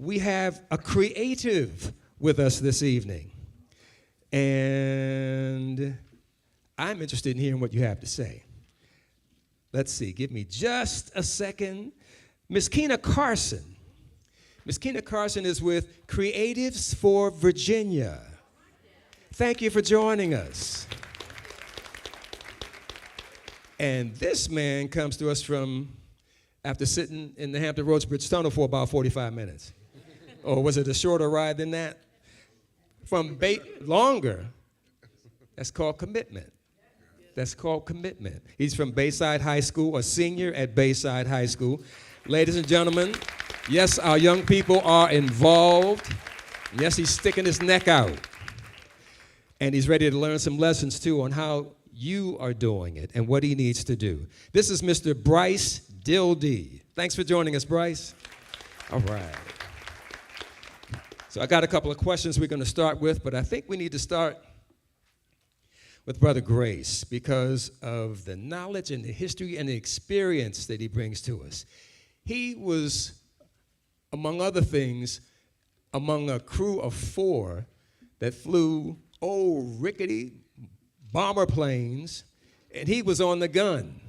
we have a creative with us this evening. And I'm interested in hearing what you have to say. Let's see, give me just a second. Miss Keena Carson. Miss Keena Carson is with Creatives for Virginia. Thank you for joining us. And this man comes to us from after sitting in the Hampton Roads Bridge Tunnel for about 45 minutes. Or was it a shorter ride than that? Longer. That's called commitment. That's called commitment. He's from Bayside High School, a senior at Bayside High School. Ladies and gentlemen, yes, our young people are involved. Yes, he's sticking his neck out. And he's ready to learn some lessons, too, on how you are doing it and what he needs to do. This is Mr. Bryce Dildy. Thanks for joining us, Bryce. All right. So I got a couple of questions we're going to start with, but I think we need to start with Brother Grace because of the knowledge and the history and the experience that he brings to us. He was, among other things, among a crew of 4 that flew old rickety bomber planes, and he was on the gun.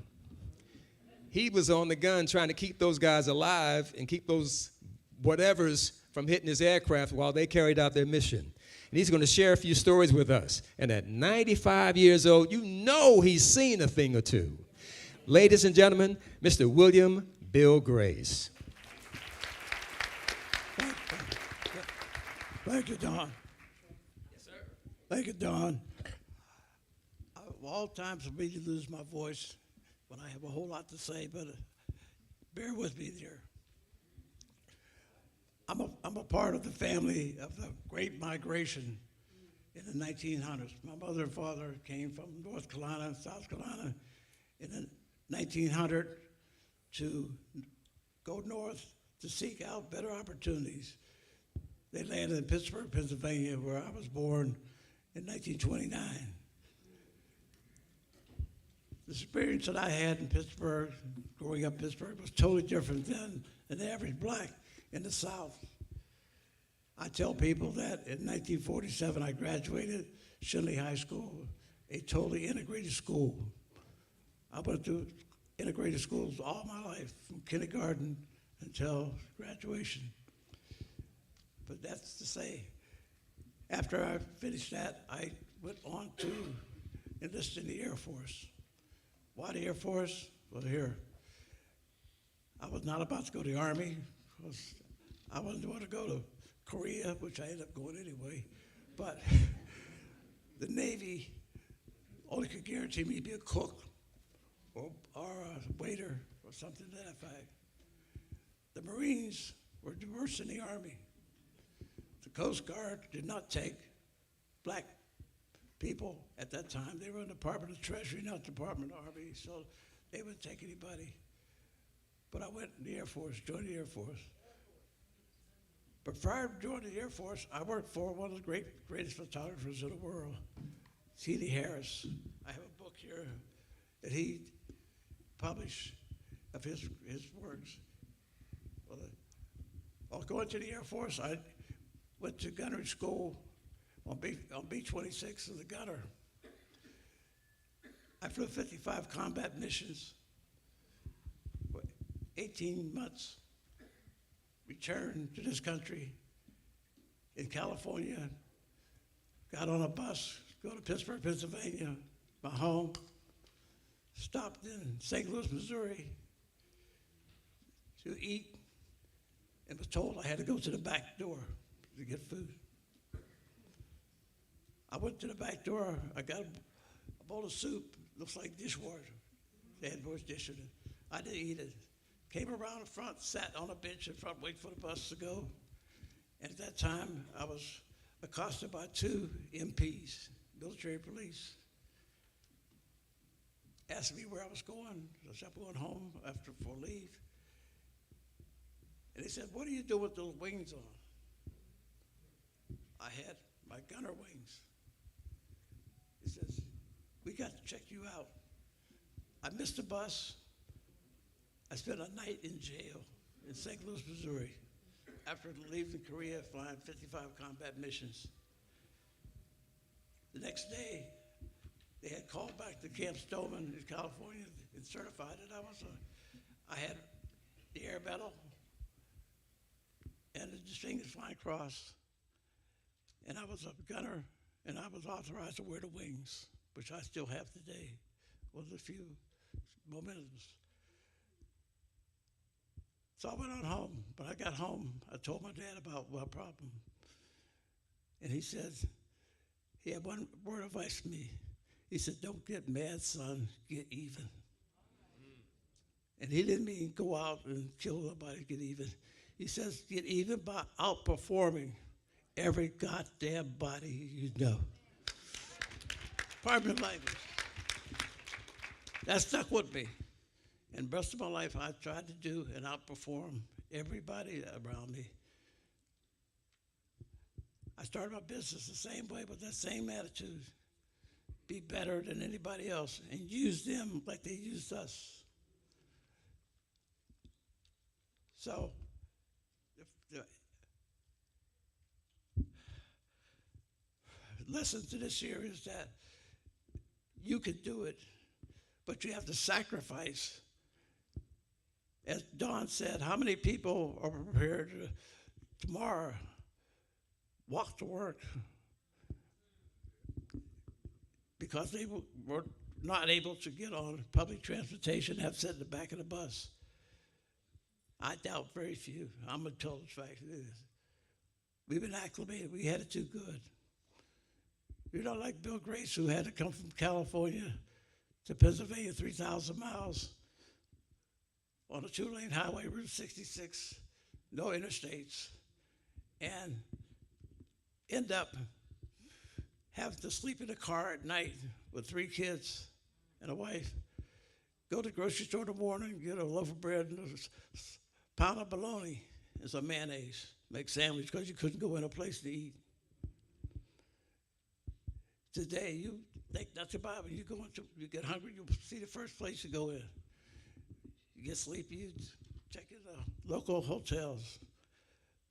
He was on the gun trying to keep those guys alive and keep those whatevers from hitting his aircraft while they carried out their mission. And he's going to share a few stories with us. And at 95 years old, you know he's seen a thing or two. Ladies and gentlemen, Mr. William Bill Grace. Thank you, Don. Yes, sir. Thank you, Don. Of all times for me to lose my voice when I have a whole lot to say, but bear with me there. I'm a part of the family of the Great Migration in the 1900s. My mother and father came from North Carolina, South Carolina in the 1900 to go north to seek out better opportunities. They landed in Pittsburgh, Pennsylvania, where I was born in 1929. The experience that I had in Pittsburgh, growing up in Pittsburgh, was totally different than an average black in the South. I tell people that in 1947 I graduated Shinley High School, a totally integrated school. I went through integrated schools all my life, from kindergarten until graduation. But that's to say, after I finished that, I went on to enlist in the Air Force. Why the Air Force? Well, here, I was not about to go to the Army, because I wasn't going to go to Korea, which I ended up going anyway. But the Navy only could guarantee me to be a cook or a waiter or something to that effect. The Marines were diverse in the Army. The Coast Guard did not take black people at that time. They were in the Department of Treasury, not Department of Army, so they wouldn't take anybody. But I went in the Air Force, joined the Air Force. But prior to joining the Air Force, I worked for one of the greatest photographers in the world, C.D. Harris. I have a book here that he published of his works. While going to the Air Force, I went to gunnery school on B-26 as a gunner. I flew 55 combat missions, 18 months, returned to this country in California, got on a bus, go to Pittsburgh, Pennsylvania, my home, stopped in St. Louis, Missouri to eat, and was told I had to go to the back door to get food. I went to the back door, I got a bowl of soup, looks like dishwater. They had wash dish in it. I didn't eat it. Came around the front, sat on a bench in front, waiting for the bus to go. And at that time, I was accosted by 2 MPs, military police. Asked me where I was going. I said, I'm going home for leave. And they said, what do you do with those wings on? I had my gunner wings. He says, we got to check you out. I missed the bus. I spent a night in jail in St. Louis, Missouri. after leaving Korea, flying 55 combat missions. The next day, they had called back to Camp Stoneman in California and certified that I had the Air Medal and the Distinguished Flying Cross, and I was a gunner, and I was authorized to wear the wings, which I still have today. One of the few momentums. So I went on home. When I got home, I told my dad about my problem. And he said, he had one word of advice for me. He said, don't get mad, son, get even. And he didn't mean go out and kill nobody, get even. He says, get even by outperforming every goddamn body you know. Pardon my language. That stuck with me. And the rest of my life, I tried to do and outperform everybody around me. I started my business the same way with that same attitude. Be better than anybody else and use them like they used us. So, the lesson to this year is that you can do it, but you have to sacrifice. As Don said, how many people are prepared to tomorrow walk to work because they were not able to get on public transportation, have to sit in the back of the bus? I doubt very few. I'm going to tell the fact it is. We've been acclimated. We had it too good. You're not like Bill Grace, who had to come from California to Pennsylvania, 3,000 miles on a two-lane highway, Route 66, no interstates, and end up having to sleep in a car at night with 3 kids and a wife, go to the grocery store in the morning, get a loaf of bread and a pound of bologna and some mayonnaise, make sandwiches because you couldn't go in a place to eat. Today, you think that's about it. You get hungry, you see the first place you go in. You get sleepy, you check in the local hotels.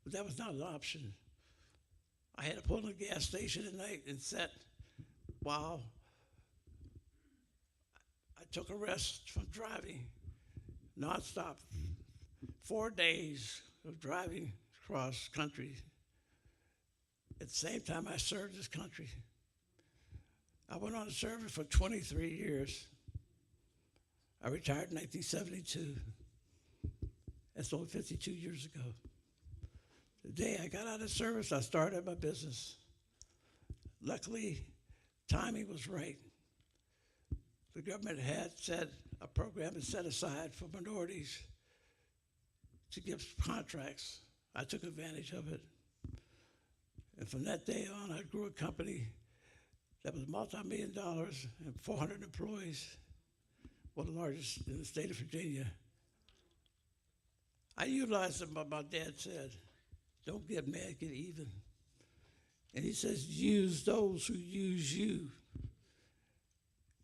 But that was not an option. I had to pull in a gas station at night and sit while I took a rest from driving nonstop. 4 days of driving across country. At the same time, I served this country. I went on to service for 23 years. I retired in 1972. That's only 52 years ago. The day I got out of service, I started my business. Luckily, timing was right. The government had set a program and set aside for minorities to give contracts. I took advantage of it. And from that day on, I grew a company that was multi-million dollars and 400 employees, one of the largest in the state of Virginia. I utilized what my dad said. Don't get mad, get even. And he says, use those who use you.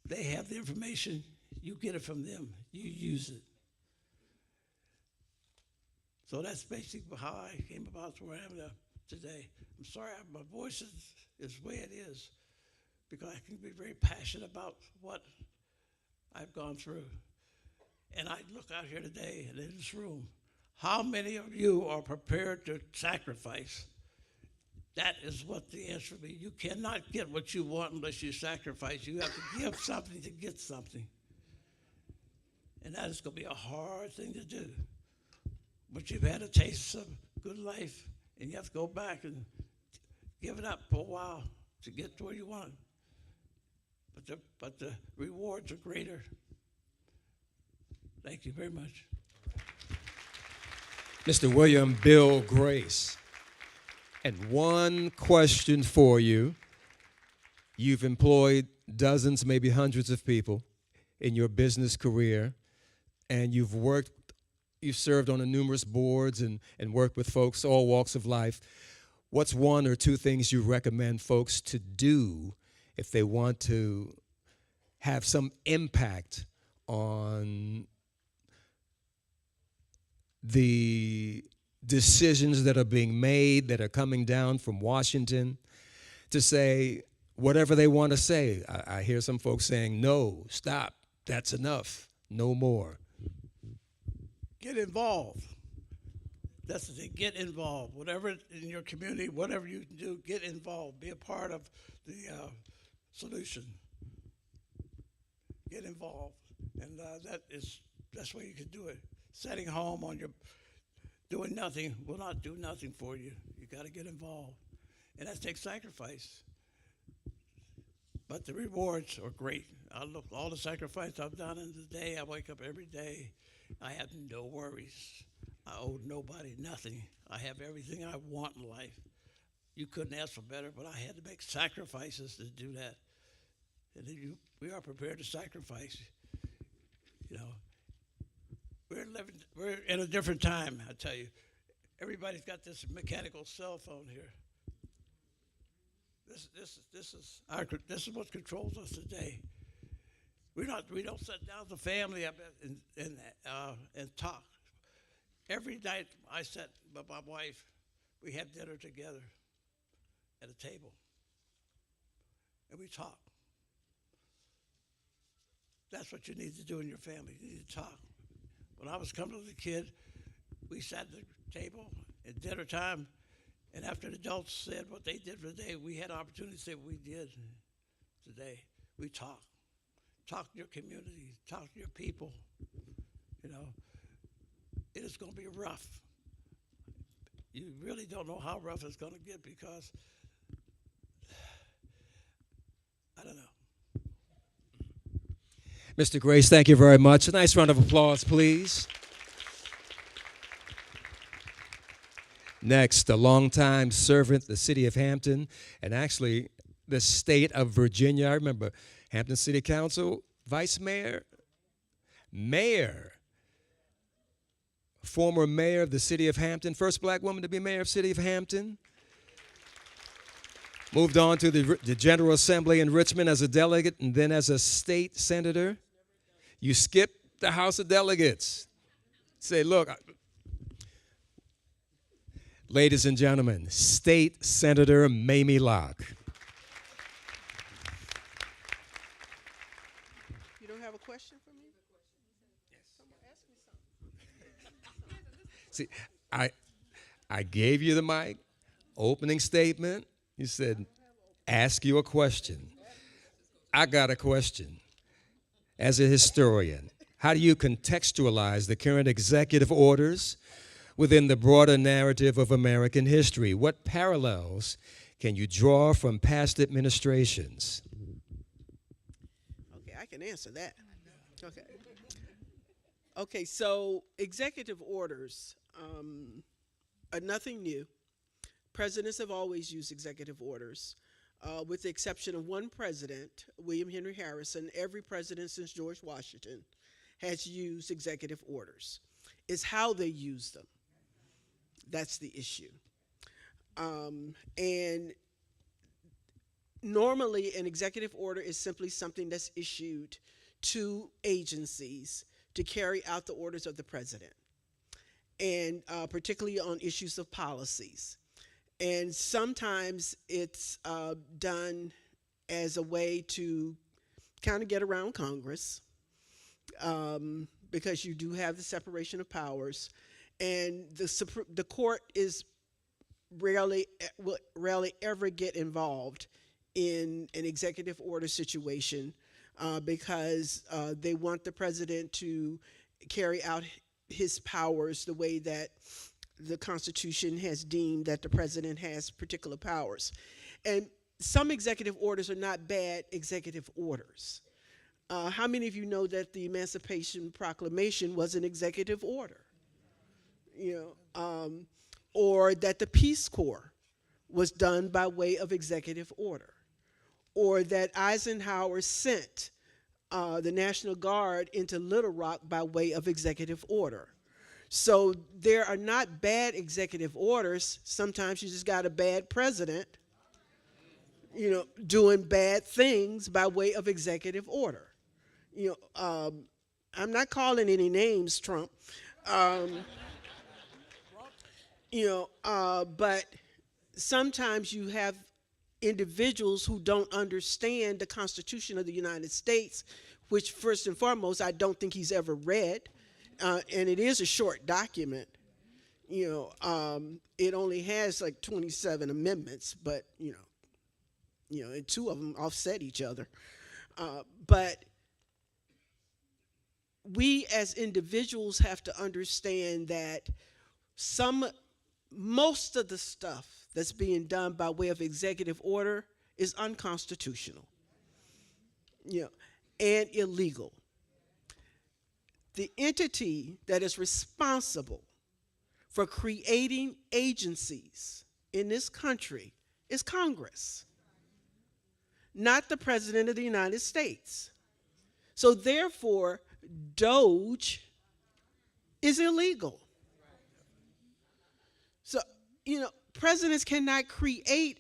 They have the information, you get it from them, you use it. So that's basically how I came about to where I am today. I'm sorry, my voice is the way it is, because I can be very passionate about what I've gone through. And I look out here today and in this room, how many of you are prepared to sacrifice? That is what the answer will be. You cannot get what you want unless you sacrifice. You have to give something to get something. And that is going to be a hard thing to do. But you've had a taste of good life, and you have to go back and give it up for a while to get to where you want. But the rewards are greater. Thank you very much. Mr. William Bill Grace. And one question for you. You've employed dozens, maybe hundreds of people in your business career, and you've served on numerous boards and worked with folks, all walks of life. What's one or two things you recommend folks to do if they want to have some impact on the decisions that are being made that are coming down from Washington to say whatever they want to say. I hear some folks saying, no, stop, that's enough, no more. Get involved. That's the thing. Get involved. Whatever in your community, whatever you can do, get involved. Be a part of the solution. Get involved, and that's where you can do it. Sitting home on your doing nothing will not do nothing for you. You got to get involved, and that takes sacrifice. But the rewards are great. I look all the sacrifice I've done in the day. I wake up every day. I have no worries. I owe nobody nothing. I have everything I want in life. You couldn't ask for better, but I had to make sacrifices to do that. And we are prepared to sacrifice. You know, we're in a different time, I tell you. Everybody's got this mechanical cell phone here. This is what controls us today. We don't sit down as a family and talk. Every night I sit with my wife, we have dinner together at a table, and we talk. That's what you need to do in your family. You need to talk. When I was coming as a kid, we sat at the table at dinner time, and after the adults said what they did for the day, we had an opportunity to say what we did today. We talk. Talk to your community. Talk to your people. You know, it is going to be rough. You really don't know how rough it's going to get because, I don't know. Mr. Grace, thank you very much. A nice round of applause, please. Next, a longtime servant, the city of Hampton, and actually the state of Virginia. I remember Hampton City Council, vice mayor, mayor, former mayor of the city of Hampton, first black woman to be mayor of the city of Hampton. Moved on to the General Assembly in Richmond as a delegate and then as a state senator. You skipped the House of Delegates. Say, look, ladies and gentlemen, State Senator Mamie Locke. You don't have a question for me? Yes. Someone ask me something. See, I gave you the mic, opening statement. You said, ask you a question. I got a question. As a historian, how do you contextualize the current executive orders within the broader narrative of American history? What parallels can you draw from past administrations? Okay, I can answer that. Okay. Okay, so executive orders are nothing new. Presidents have always used executive orders. With the exception of one president, William Henry Harrison, every president since George Washington has used executive orders. It's how they use them. That's the issue. And normally an executive order is simply something that's issued to agencies to carry out the orders of the president, and particularly on issues of policies. And sometimes it's done as a way to kind of get around Congress, because you do have the separation of powers, and the court is will rarely ever get involved in an executive order situation because they want the president to carry out his powers the way that the Constitution has deemed that the president has particular powers. And some executive orders are not bad executive orders. How many of you know that the Emancipation Proclamation was an executive order? You know, or that the Peace Corps was done by way of executive order, or that Eisenhower sent the National Guard into Little Rock by way of executive order. So there are not bad executive orders. Sometimes you just got a bad president, you know, doing bad things by way of executive order. You know, I'm not calling any names, Trump. But sometimes you have individuals who don't understand the Constitution of the United States, which first and foremost, I don't think he's ever read. And it is a short document. It only has like 27 amendments, but and two of them offset each other. But we as individuals have to understand that most of the stuff that's being done by way of executive order is unconstitutional, and illegal. The entity that is responsible for creating agencies in this country is Congress, not the President of the United States. So therefore, Doge is illegal. So, presidents cannot create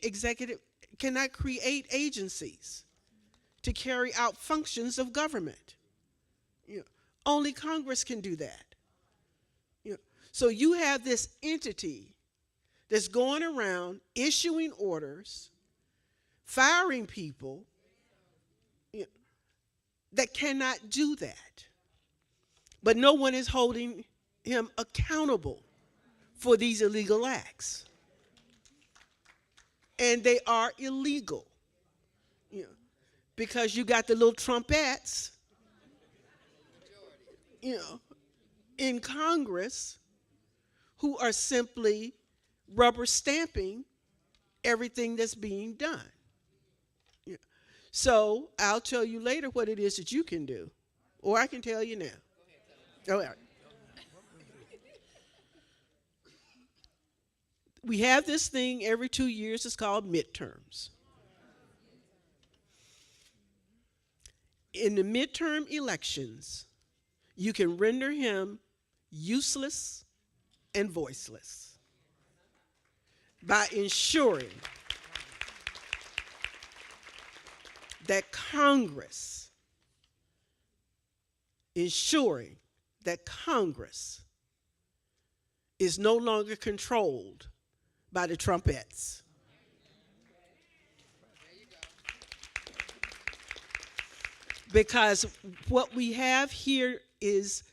agencies to carry out functions of government. Only Congress can do that. So you have this entity that's going around issuing orders, firing people that cannot do that. But no one is holding him accountable for these illegal acts. And they are illegal. Because you got the little Trumpettes, in Congress who are simply rubber stamping everything that's being done. So I'll tell you later what it is that you can do, or I can tell you now. All right. We have this thing every 2 years. It's called midterms. In the midterm elections, you can render him useless and voiceless by ensuring that Congress is no longer controlled by the Trumpettes. Because what we have here is,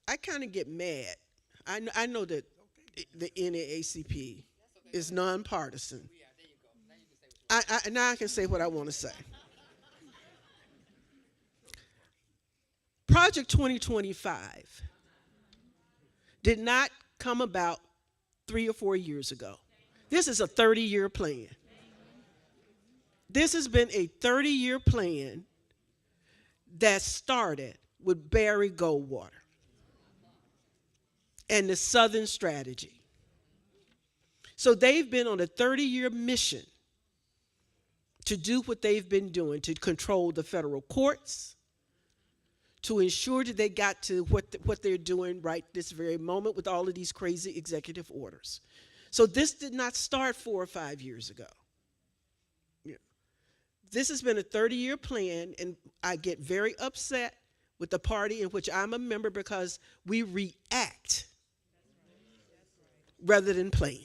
I kind of get mad. I know that the NAACP is nonpartisan. Now I can say what I want to say. Project 2025 did not come about 3 or 4 years ago. This is a 30-year plan. This has been a 30-year plan that started with Barry Goldwater and the Southern Strategy. So they've been on a 30-year mission to do what they've been doing, to control the federal courts, to ensure that they got to what they're doing right this very moment with all of these crazy executive orders. So this did not start 4 or 5 years ago. This has been a 30-year plan, and I get very upset with the party in which I'm a member because we react rather than plan.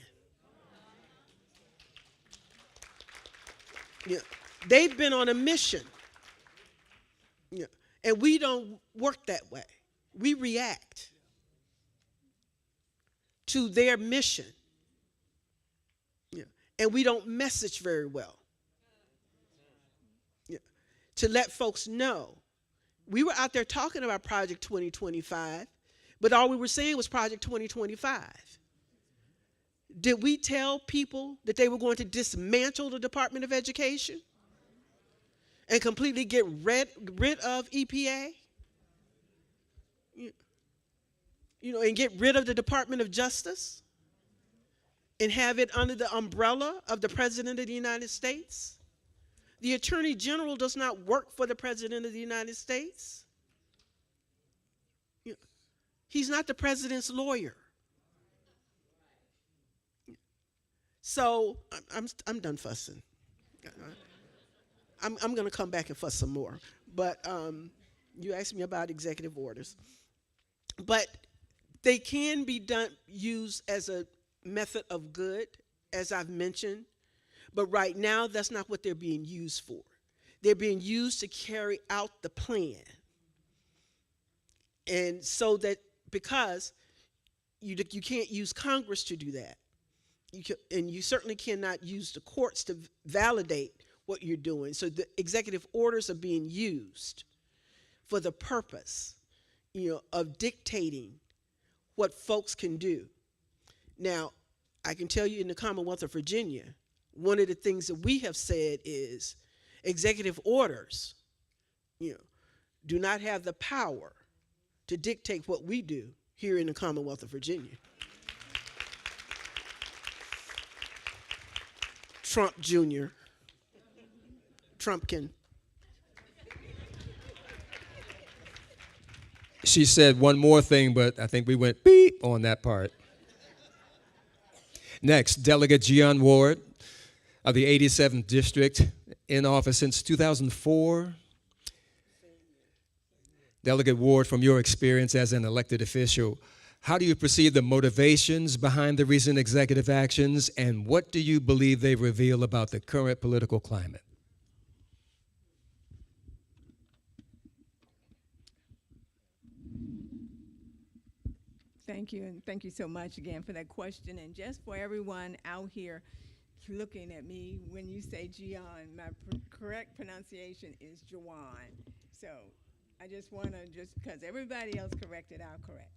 They've been on a mission, and we don't work that way. We react to their mission, and we don't message very well. To let folks know, we were out there talking about Project 2025, but all we were saying was Project 2025. Did we tell people that they were going to dismantle the Department of Education and completely get rid of EPA? And get rid of the Department of Justice and have it under the umbrella of the President of the United States? The Attorney General does not work for the President of the United States. He's not the President's lawyer. So I'm done fussing. I'm going to come back and fuss some more. But you asked me about executive orders. But They can be used as a method of good, as I've mentioned, but right now that's not what they're being used for. They're being used to carry out the plan. And so that, because you can't use Congress to do that. And you certainly cannot use the courts to validate what you're doing. So the executive orders are being used for the purpose, of dictating what folks can do. Now, I can tell you in the Commonwealth of Virginia, one of the things that we have said is executive orders, do not have the power to dictate what we do here in the Commonwealth of Virginia. Trump Jr., Trumpkin. She said one more thing, but I think we went beep on that part. Next, Delegate Gian Ward of the 87th District, in office since 2004. Delegate Ward, from your experience as an elected official, how do you perceive the motivations behind the recent executive actions, and what do you believe they reveal about the current political climate? Thank you, and thank you so much again for that question. And just for everyone out here looking at me, when you say Gian, my correct pronunciation is Jawan. So I just want to, just because everybody else corrected, I'll correct.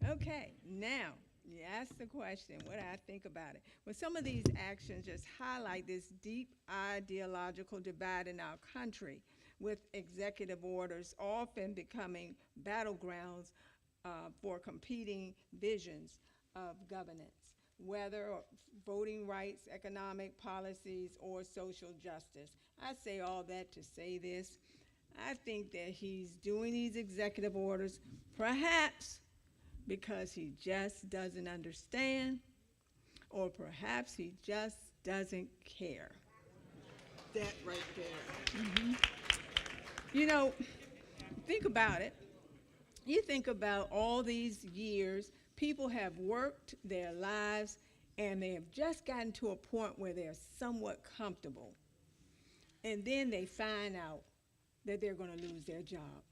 Okay, now, you asked the question, what do I think about it? Well, some of these actions just highlight this deep ideological divide in our country, with executive orders often becoming battlegrounds for competing visions of governance, whether voting rights, economic policies, or social justice. I say all that to say this. I think that he's doing these executive orders perhaps because he just doesn't understand, or perhaps he just doesn't care. That right there. Think about it. You think about all these years, people have worked their lives and they have just gotten to a point where they're somewhat comfortable. And then they find out that they're going to lose their job.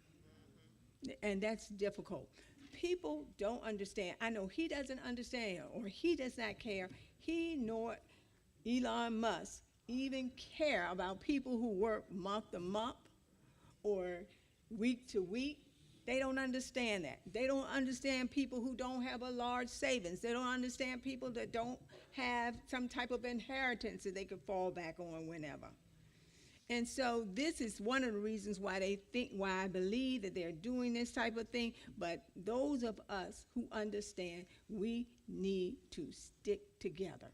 And that's difficult. People don't understand. I know he doesn't understand, or he does not care. He nor Elon Musk even care about people who work month to month or week to week. They don't understand that. They don't understand people who don't have a large savings. They don't understand people that don't have some type of inheritance that they could fall back on whenever. And so this is one of the reasons why I believe that they're doing this type of thing. But those of us who understand, we need to stick together.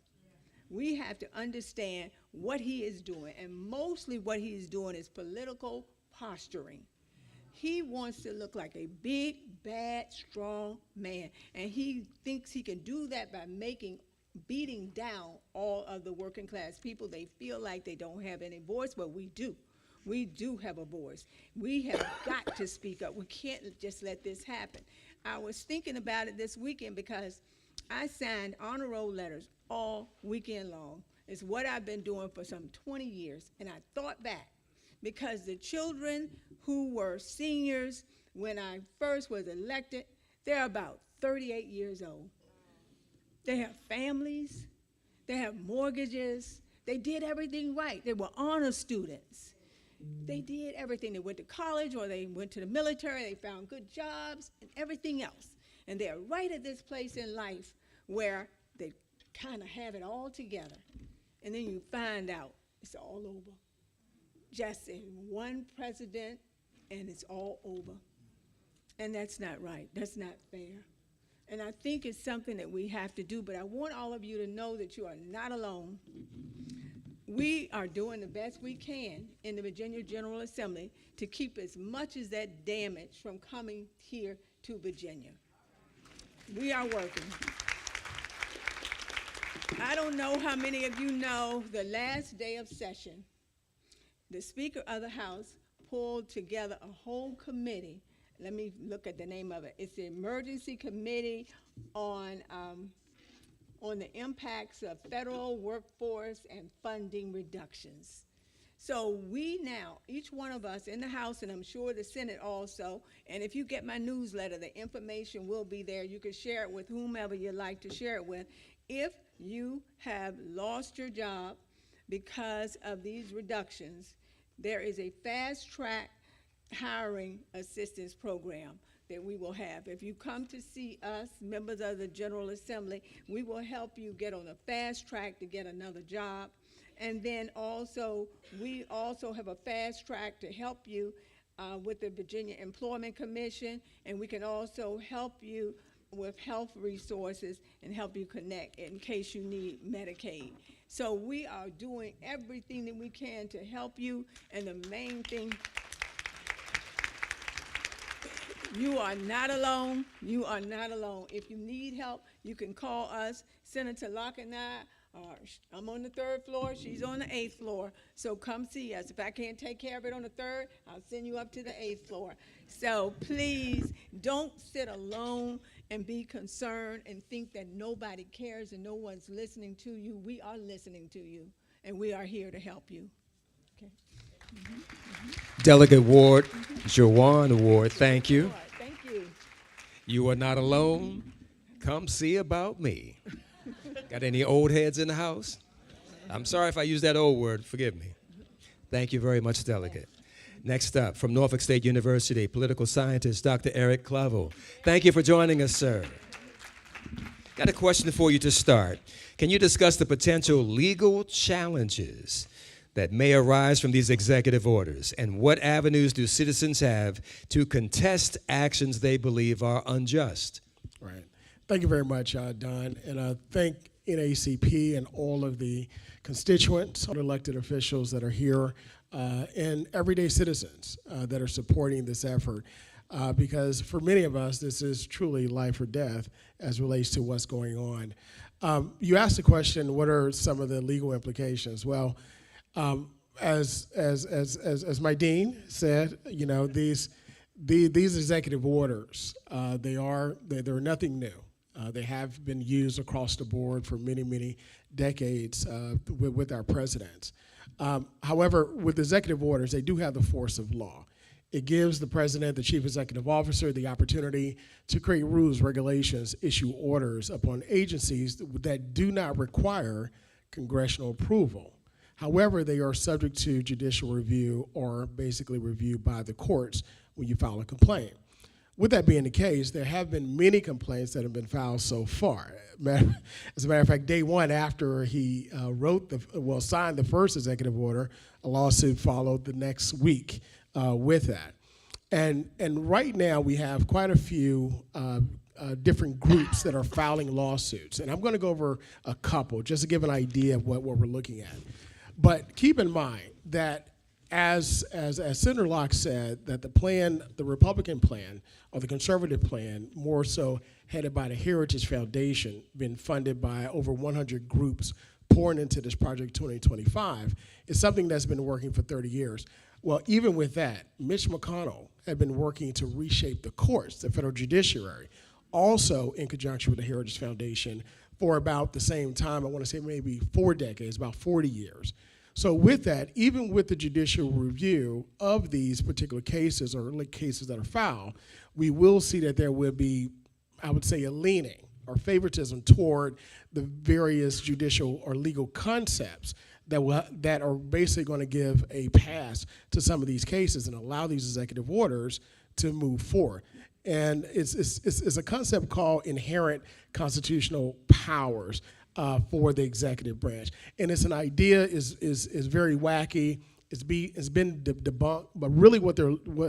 We have to understand what he is doing. And mostly what he is doing is political posturing. He wants to look like a big, bad, strong man. And he thinks he can do that by beating down all of the working class people. They feel like they don't have any voice, but we do. We do have a voice. We have got to speak up. We can't just let this happen. I was thinking about it this weekend because I signed honor roll letters all weekend long. It's what I've been doing for some 20 years. And I thought back, because the children who were seniors when I first was elected, they're about 38 years old. They have families, they have mortgages, they did everything right. They were honor students. They did everything. They went to college or they went to the military, they found good jobs and everything else. And they're right at this place in life where they kind of have it all together. And then you find out it's all over. Just in one president, and it's all over. And that's not right. That's not fair. And I think it's something that we have to do, but I want all of you to know that you are not alone. We are doing the best we can in the Virginia General Assembly to keep as much as that damage from coming here to Virginia. We are working. I don't know how many of you know the last day of session, the Speaker of the House pulled together a whole committee let me look at the name of it. It's the Emergency Committee on the impacts of federal workforce and funding reductions. So we now, each one of us in the House, and I'm sure the Senate also, and if you get my newsletter, the information will be there. You can share it with whomever you'd like to share it with. If you have lost your job because of these reductions, there is a fast track hiring assistance program that we will have. If you come to see us, members of the General Assembly, we will help you get on a fast track to get another job. And then also, we also have a fast track to help you with the Virginia Employment Commission, and we can also help you with health resources and help you connect in case you need Medicaid. So we are doing everything that we can to help you, and the main thing, you are not alone. You are not alone. If you need help, you can call us. Senator Locke and I'm on the 3rd floor. She's on the 8th floor. So come see us. If I can't take care of it on the 3rd, I'll send you up to the 8th floor. So please don't sit alone and be concerned and think that nobody cares and no one's listening to you. We are listening to you, and we are here to help you. Okay. Delegate Ward, Jawan Ward, thank you. Thank you. You are not alone. Come see about me. Got any old heads in the house? I'm sorry if I use that old word. Forgive me. Thank you very much, Delegate. Next up, from Norfolk State University, political scientist Dr. Eric Clavel. Thank you for joining us, sir. Got a question for you to start. Can you discuss the potential legal challenges that may arise from these executive orders, and what avenues do citizens have to contest actions they believe are unjust? Right. Thank you very much, Don. And thank NAACP and all of the constituents, elected officials that are here, and everyday citizens that are supporting this effort. Because for many of us, this is truly life or death as relates to what's going on. You asked the question, what are some of the legal implications? Well, as my dean said, you know, these executive orders, they're nothing new. They have been used across the board for many, many decades with our presidents. However, with executive orders, they do have the force of law. It gives the president, the chief executive officer, the opportunity to create rules, regulations, issue orders upon agencies that do not require congressional approval. However, they are subject to judicial review or basically review by the courts when you file a complaint. With that being the case, there have been many complaints that have been filed so far. As a matter of fact, day one after he signed the first executive order, a lawsuit followed the next week with that. And right now we have quite a few different groups that are filing lawsuits. And I'm going to go over a couple just to give an idea of what we're looking at. But keep in mind that as Senator Locke said, that the Republican plan or the conservative plan, more so headed by the Heritage Foundation, been funded by over 100 groups pouring into this Project 2025, is something that's been working for 30 years. Well, even with that, Mitch McConnell had been working to reshape the courts, the federal judiciary, also in conjunction with the Heritage Foundation for about the same time, I want to say maybe 4 decades, about 40 years. So with that, even with the judicial review of these particular cases or cases that are filed, we will see that there will be, I would say, a leaning or favoritism toward the various judicial or legal concepts that are basically going to give a pass to some of these cases and allow these executive orders to move forward. And it's a concept called inherent constitutional powers for the executive branch. And it's an idea is very wacky. It's been debunked, but really what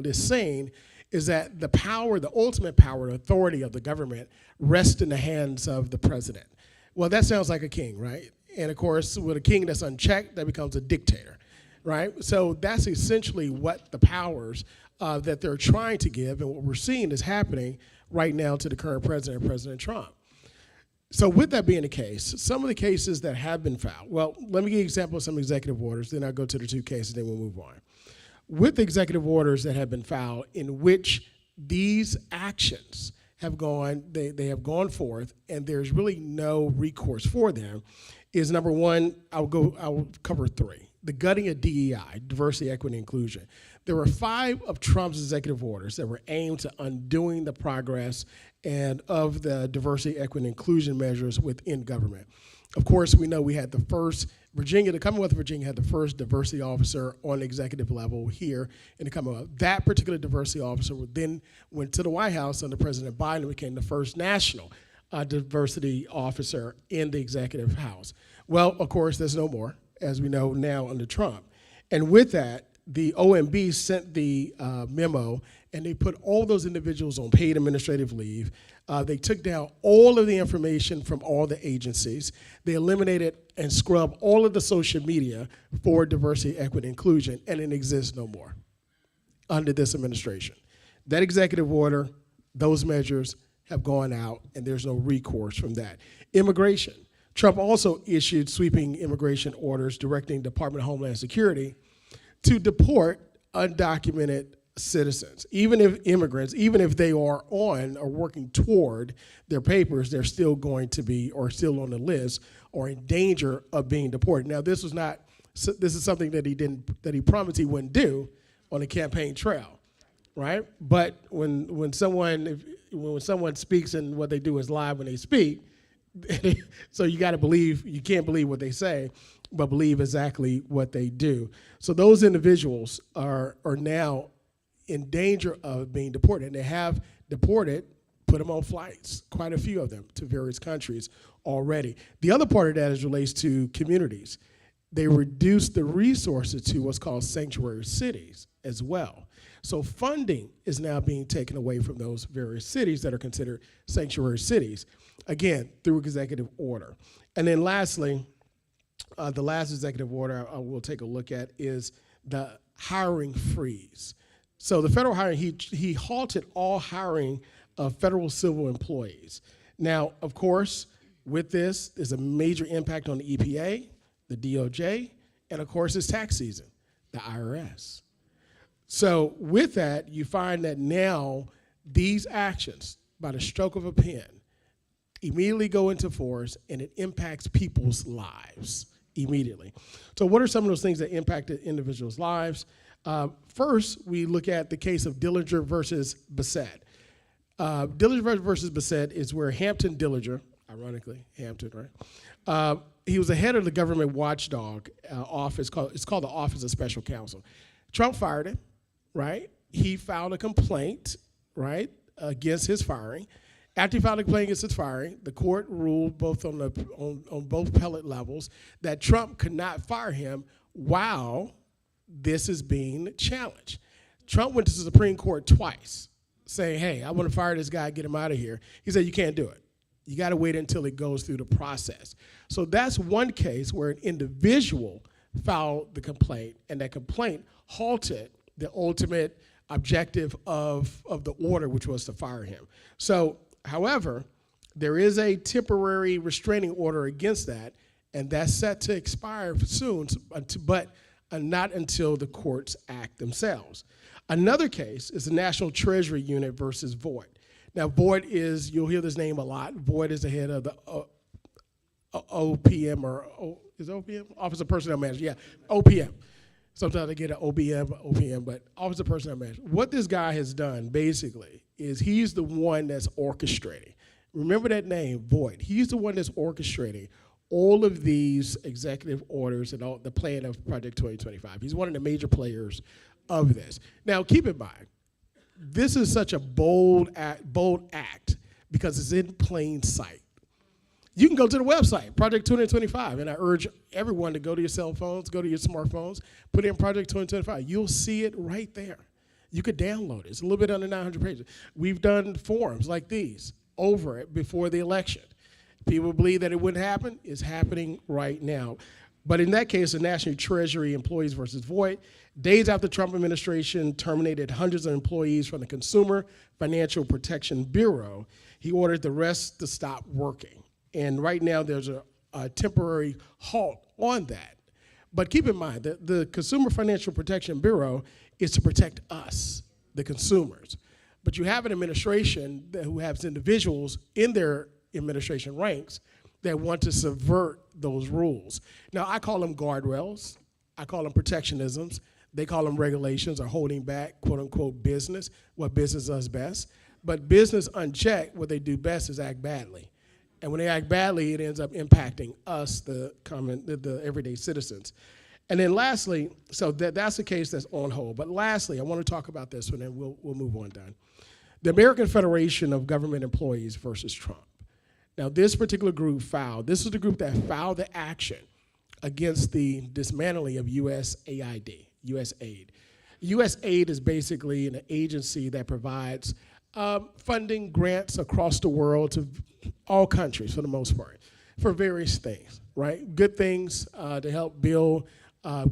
it's saying is that the power, the ultimate power, the authority of the government rests in the hands of the president. Well, that sounds like a king, right? And of course, with a king that's unchecked, that becomes a dictator, right? So that's essentially what the powers that they're trying to give, and what we're seeing is happening right now to the current president, President Trump. So with that being the case, some of the cases that have been filed, well, let me give you an example of some executive orders, then I'll go to the 2 cases, then we'll move on. With the executive orders that have been filed in which these actions have gone, they have gone forth, and there's really no recourse for them, is number one, I'll cover three. The gutting of DEI, diversity, equity, inclusion. There were 5 of Trump's executive orders that were aimed to undoing the progress and of the diversity, equity, and inclusion measures within government. Of course, we know we had the first, the Commonwealth of Virginia had the first diversity officer on the executive level here in the Commonwealth. That particular diversity officer then went to the White House under President Biden and became the first national diversity officer in the executive house. Well, of course, there's no more, as we know now under Trump. And with that, the OMB sent the memo, and they put all those individuals on paid administrative leave. They took down all of the information from all the agencies. They eliminated and scrubbed all of the social media for diversity, equity, inclusion, and it exists no more under this administration. That executive order, those measures have gone out, and there's no recourse from that. Immigration. Trump also issued sweeping immigration orders directing Department of Homeland Security to deport undocumented citizens. Even if immigrants, even if they are on or working toward their papers, they're still going to be, or still on the list, or in danger of being deported. Now, this is something that he promised he wouldn't do on the campaign trail, right? But when someone speaks, and what they do is live when they speak, so you got to believe, you can't believe what they say, but believe exactly what they do. So those individuals are now in danger of being deported, and they have deported, put them on flights, quite a few of them, to various countries already. The other part of that is relates to communities. They reduced the resources to what's called sanctuary cities as well. So funding is now being taken away from those various cities that are considered sanctuary cities, again, through executive order. And then lastly, the last executive order I will take a look at is the hiring freeze. So the federal hiring, he halted all hiring of federal civil employees. Now, of course, with this, there's a major impact on the EPA, the DOJ, and of course, it's tax season, the IRS. So with that, you find that now these actions, by the stroke of a pen, immediately go into force, and it impacts people's lives immediately. So what are some of those things that impacted individuals' lives? First, we look at the case of Dillinger versus Bassett. Dillinger versus Bassett is where Hampton Dillinger, ironically, Hampton, right? He was the head of the government watchdog office. It's called the Office of Special Counsel. Trump fired him, right? He filed a complaint, right, against his firing. After he filed a complaint against his firing, the court ruled both on both appellate levels that Trump could not fire him while this is being challenged. Trump went to the Supreme Court twice saying, hey, I want to fire this guy, get him out of here. He said, you can't do it. You got to wait until it goes through the process. So that's one case where an individual filed the complaint, and that complaint halted the ultimate objective of the order, which was to fire him. So, however, there is a temporary restraining order against that, and that's set to expire soon, but not until the courts act themselves. Another case is the National Treasury Unit versus Voight. Now, Voight is, you'll hear this name a lot. Voight is the head of the OPM, is OPM? Office of Personnel Management, yeah, OPM. Sometimes I get an OPM, but Office of Personnel Management. What this guy has done, basically, is he's the one that's orchestrating. Remember that name, Voight. He's the one that's orchestrating all of these executive orders and all the plan of Project 2025. He's one of the major players of this. Now, keep in mind, this is such a bold act because it's in plain sight. You can go to the website, Project 2025, and I urge everyone to go to your cell phones, go to your smartphones, put in Project 2025. You'll see it right there. You could download it. It's a little bit under 900 pages. We've done forums like these over it before the election. People believe that it wouldn't happen. It's happening right now. But in that case, the National Treasury employees versus Voight, days after Trump administration terminated hundreds of employees from the Consumer Financial Protection Bureau, he ordered the rest to stop working. And right now, there's a temporary halt on that. But keep in mind that the Consumer Financial Protection Bureau is to protect us, the consumers. But you have an administration who has individuals in their administration ranks that want to subvert those rules. Now, I call them guardrails. I call them protectionisms. They call them regulations or holding back, quote unquote, business, what business does best. But business unchecked, what they do best is act badly. And when they act badly, it ends up impacting us, the everyday citizens. And then lastly, so that's the case that's on hold. But lastly, I want to talk about this one, and we'll move on, Don. The American Federation of Government Employees versus Trump. Now, this particular group this is the group that filed the action against the dismantling of USAID. USAID is basically an agency that provides funding grants across the world to all countries, for the most part, for various things, right? Good things to help build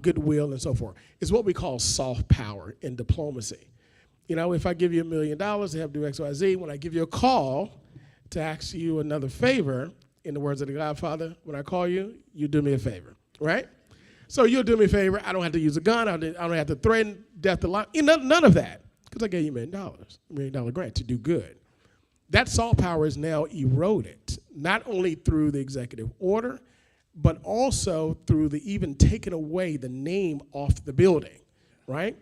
goodwill and so forth. It's what we call soft power in diplomacy. You know, if I give you $1 million to help do X, Y, Z, when I give you a call to ask you another favor, in the words of the Godfather, when I call you, you do me a favor, right? So you'll do me a favor. I don't have to use a gun. I don't have to threaten death to life. None of that, because I gave you $1 million grant to do good. That soft power is now eroded, not only through the executive order, but also through the even taking away the name off the building, right?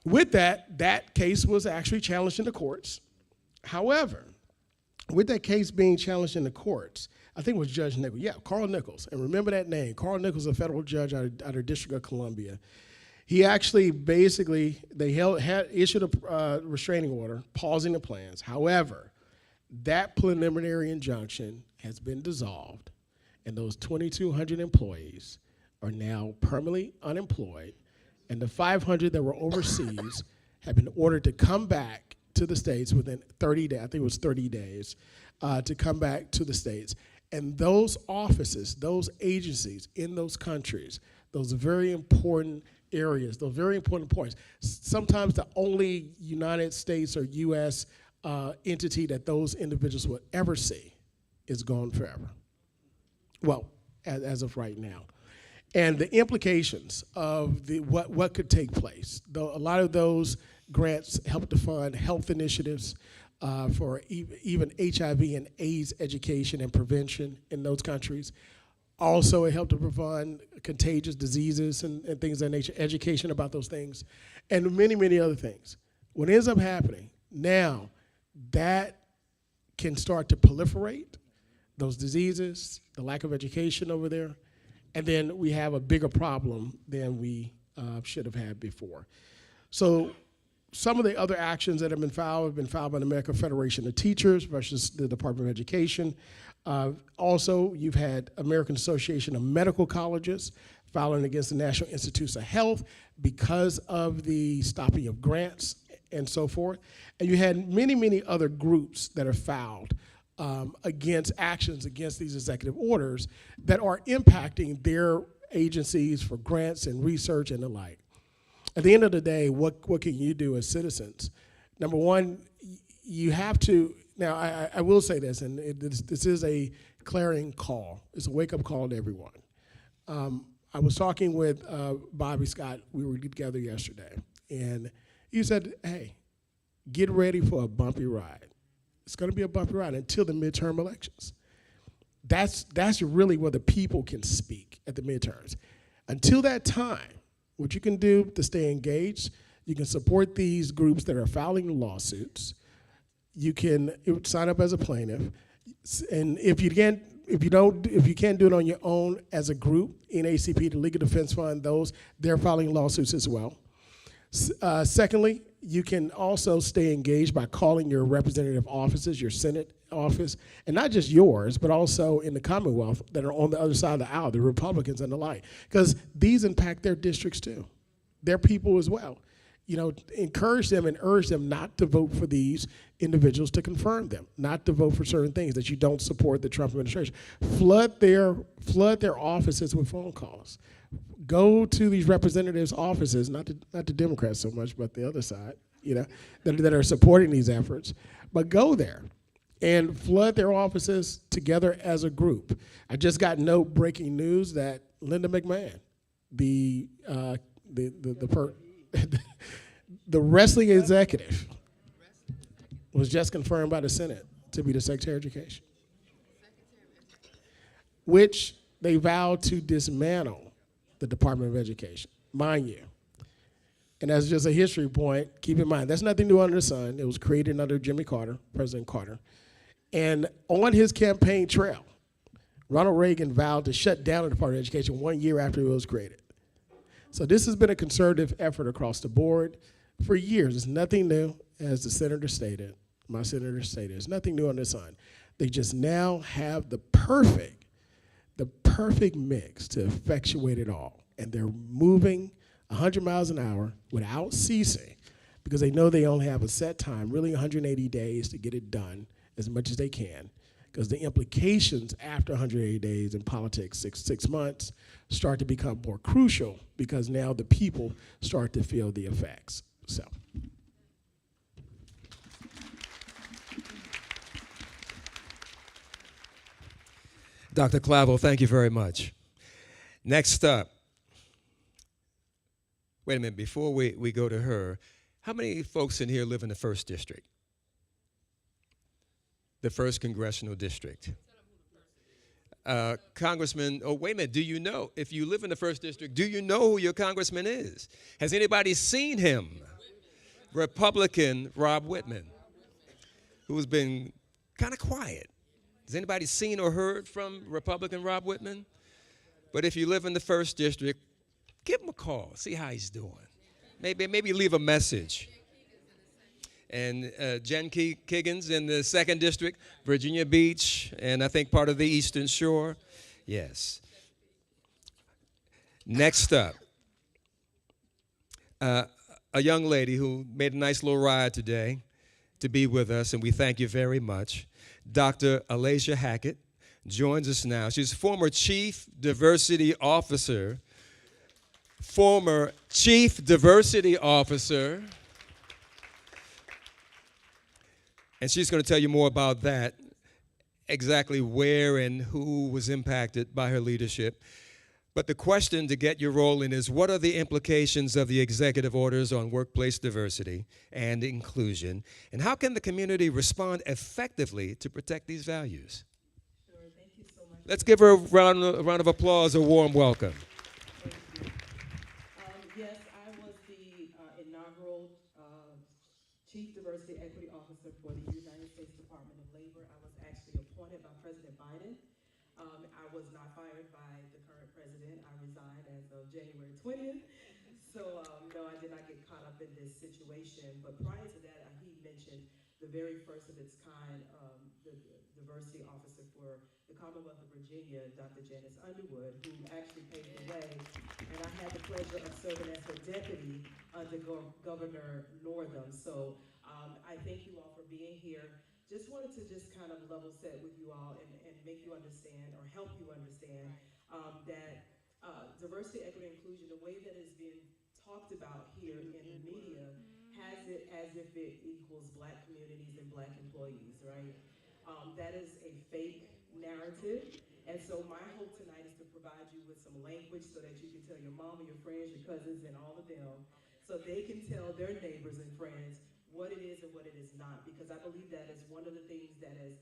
With that case was actually challenged in the courts. However, with that case being challenged in the courts, I think it was Judge Nichols. Yeah, Carl Nichols. And remember that name. Carl Nichols, a federal judge out of District of Columbia. He actually basically, had issued a restraining order, pausing the plans. However, that preliminary injunction has been dissolved, and those 2,200 employees are now permanently unemployed, and the 500 that were overseas have been ordered to come back to the States within 30 days, I think it was 30 days, to come back to the States. And those offices, those agencies in those countries, those very important areas, those very important points, sometimes the only United States or U.S. Entity that those individuals will ever see is gone forever. Well, as of right now. And the implications of what could take place. Though a lot of those grants help to fund health initiatives for even HIV and AIDS education and prevention in those countries. Also, it helped to prevent contagious diseases and things of that nature, education about those things, and many, many other things. What ends up happening now, that can start to proliferate, those diseases, the lack of education over there, and then we have a bigger problem than we should have had before. So some of the other actions that have been filed by the American Federation of Teachers versus the Department of Education. Also, you've had American Association of Medical Colleges filing against the National Institutes of Health because of the stopping of grants and so forth. And you had many, many other groups that are filed against actions against these executive orders that are impacting their agencies for grants and research and the like. At the end of the day, what can you do as citizens? Number one, you have to, now I will say this, and this is a clarion call. It's a wake-up call to everyone. I was talking with Bobby Scott. We were together yesterday, and he said, hey, get ready for a bumpy ride. It's going to be a bumpy ride until the midterm elections. That's really where the people can speak at the midterms. Until that time, what you can do to stay engaged, you can support these groups that are filing lawsuits. You can sign up as a plaintiff, and if you can't do it on your own as a group, NAACP, the Legal Defense Fund, they're filing lawsuits as well. Secondly, you can also stay engaged by calling your representative offices, your Senate office, and not just yours, but also in the Commonwealth that are on the other side of the aisle, the Republicans and the like, because these impact their districts too, their people as well. You know, encourage them and urge them not to vote for these individuals, to confirm them, not to vote for certain things, that you don't support the Trump administration. Flood their offices with phone calls. Go to these representatives' offices, not the Democrats so much, but the other side, you know, that are supporting these efforts. But go there and flood their offices together as a group. I just got breaking news that Linda McMahon, the wrestling executive, was just confirmed by the Senate to be the Secretary of Education, which they vowed to dismantle the Department of Education, mind you. And as just a history point, keep in mind, that's nothing new under the sun. It was created under Jimmy Carter, President Carter. And on his campaign trail, Ronald Reagan vowed to shut down the Department of Education 1 year after it was created. So this has been a conservative effort across the board for years. It's nothing new, as the senator stated, my senator stated, it's nothing new under the sun. They just now have the perfect mix to effectuate it all. And they're moving 100 miles an hour without ceasing because they know they only have a set time, really 180 days to get it done as much as they can, because the implications after 180 days in politics, six months, start to become more crucial because now the people start to feel the effects. So. Dr. Clavel, thank you very much. Next up, wait a minute, before we go to her, how many folks in here live in the 1st District? The 1st Congressional District. Congressman, oh, wait a minute, do you know, if you live in the 1st District, do you know who your congressman is? Has anybody seen him? Republican Rob Whitman, who's been kind of quiet. Has anybody seen or heard from Republican Rob Whitman? But if you live in the 1st District, give him a call, see how he's doing. Maybe leave a message. And Jen Kiggins in the 2nd District, Virginia Beach, and I think part of the Eastern Shore. Yes. Next up, a young lady who made a nice little ride today to be with us, and we thank you very much. Dr. Alasia Hackett joins us now. She's former Chief Diversity Officer. And she's going to tell you more about that, exactly where and who was impacted by her leadership. But the question to get your role in is, what are the implications of the executive orders on workplace diversity and inclusion, and how can the community respond effectively to protect these values? Sure, thank you so much. Let's give her a round of applause, a warm welcome. Thank you. Yes, I was the inaugural Chief Diversity Equity Officer for the United States Department of Labor. I was actually appointed by President Biden. I was not fired by the current president. I resigned as of January 20th. So no, I did not get caught up in this situation. But prior to that, he mentioned the very first of its kind, the diversity officer for the Commonwealth of Virginia, Dr. Janice Underwood, who actually paved the way. And I had the pleasure of serving as her deputy under Governor Northam. So I thank you all for being here. Just wanted to just kind of level set with you all and make you understand, or help you understand, that diversity, equity, inclusion, the way that it's being talked about here in the media, has it as if it equals Black communities and Black employees, right? That is a fake narrative. And so my hope tonight is to provide you with some language so that you can tell your mom, your friends, your cousins, and all of them, so they can tell their neighbors and friends what it is and what it is not, because I believe that is one of the things that has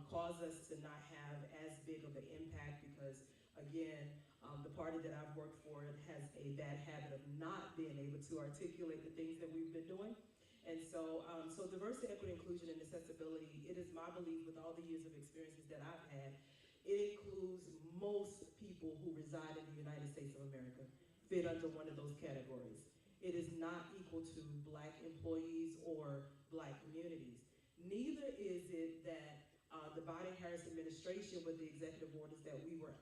caused us to not have as big of an impact, because again, the party that I've worked for has a bad habit of not being able to articulate the things that we've been doing. And so, so diversity, equity, inclusion, and accessibility, it is my belief, with all the years of experiences that I've had, it includes most people who reside in the United States of America fit under one of those categories. It is not equal to Black employees or Black communities. Neither is it that the Biden-Harris administration, with the executive orders that we were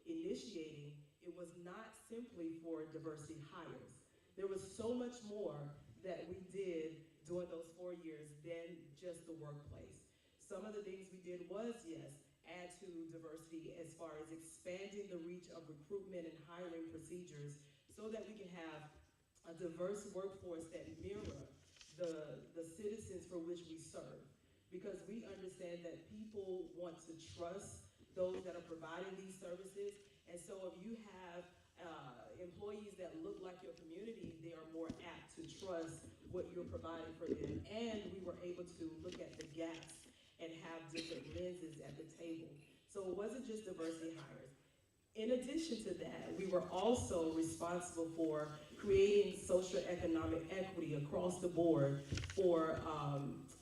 initiating, it was not simply for diversity hires. There was so much more that we did during those 4 years than just the workplace. Some of the things we did was, yes, add to diversity as far as expanding the reach of recruitment and hiring procedures so that we can have a diverse workforce that mirror the citizens for which we serve. Because we understand that people want to trust those that are providing these services. And so if you have employees that look like your community, they are more apt to trust what you're providing for them, and we were able to look at the gaps and have different lenses at the table. So it wasn't just diversity hires. In addition to that, we were also responsible for creating socioeconomic equity across the board for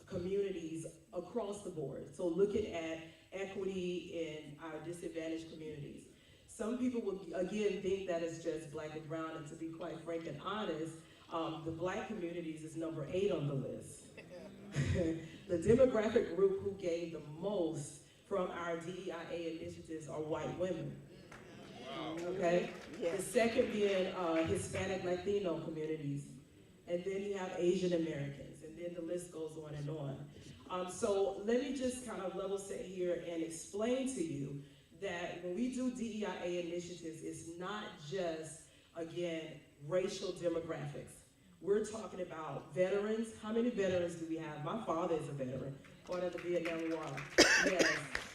communities across the board. So looking at equity in our disadvantaged communities. Some people would, again, think that it's just black and brown, and to be quite frank and honest, the black communities is number 8 on the list. The demographic group who gave the most from our DEIA initiatives are white women. Okay? Yes. The second being Hispanic Latino communities. And then you have Asian Americans, and then the list goes on and on. So let me just kind of level set here and explain to you that when we do DEIA initiatives, it's not just, again, racial demographics. We're talking about veterans. How many veterans do we have? My father is a veteran, part of the Vietnam War. Yes.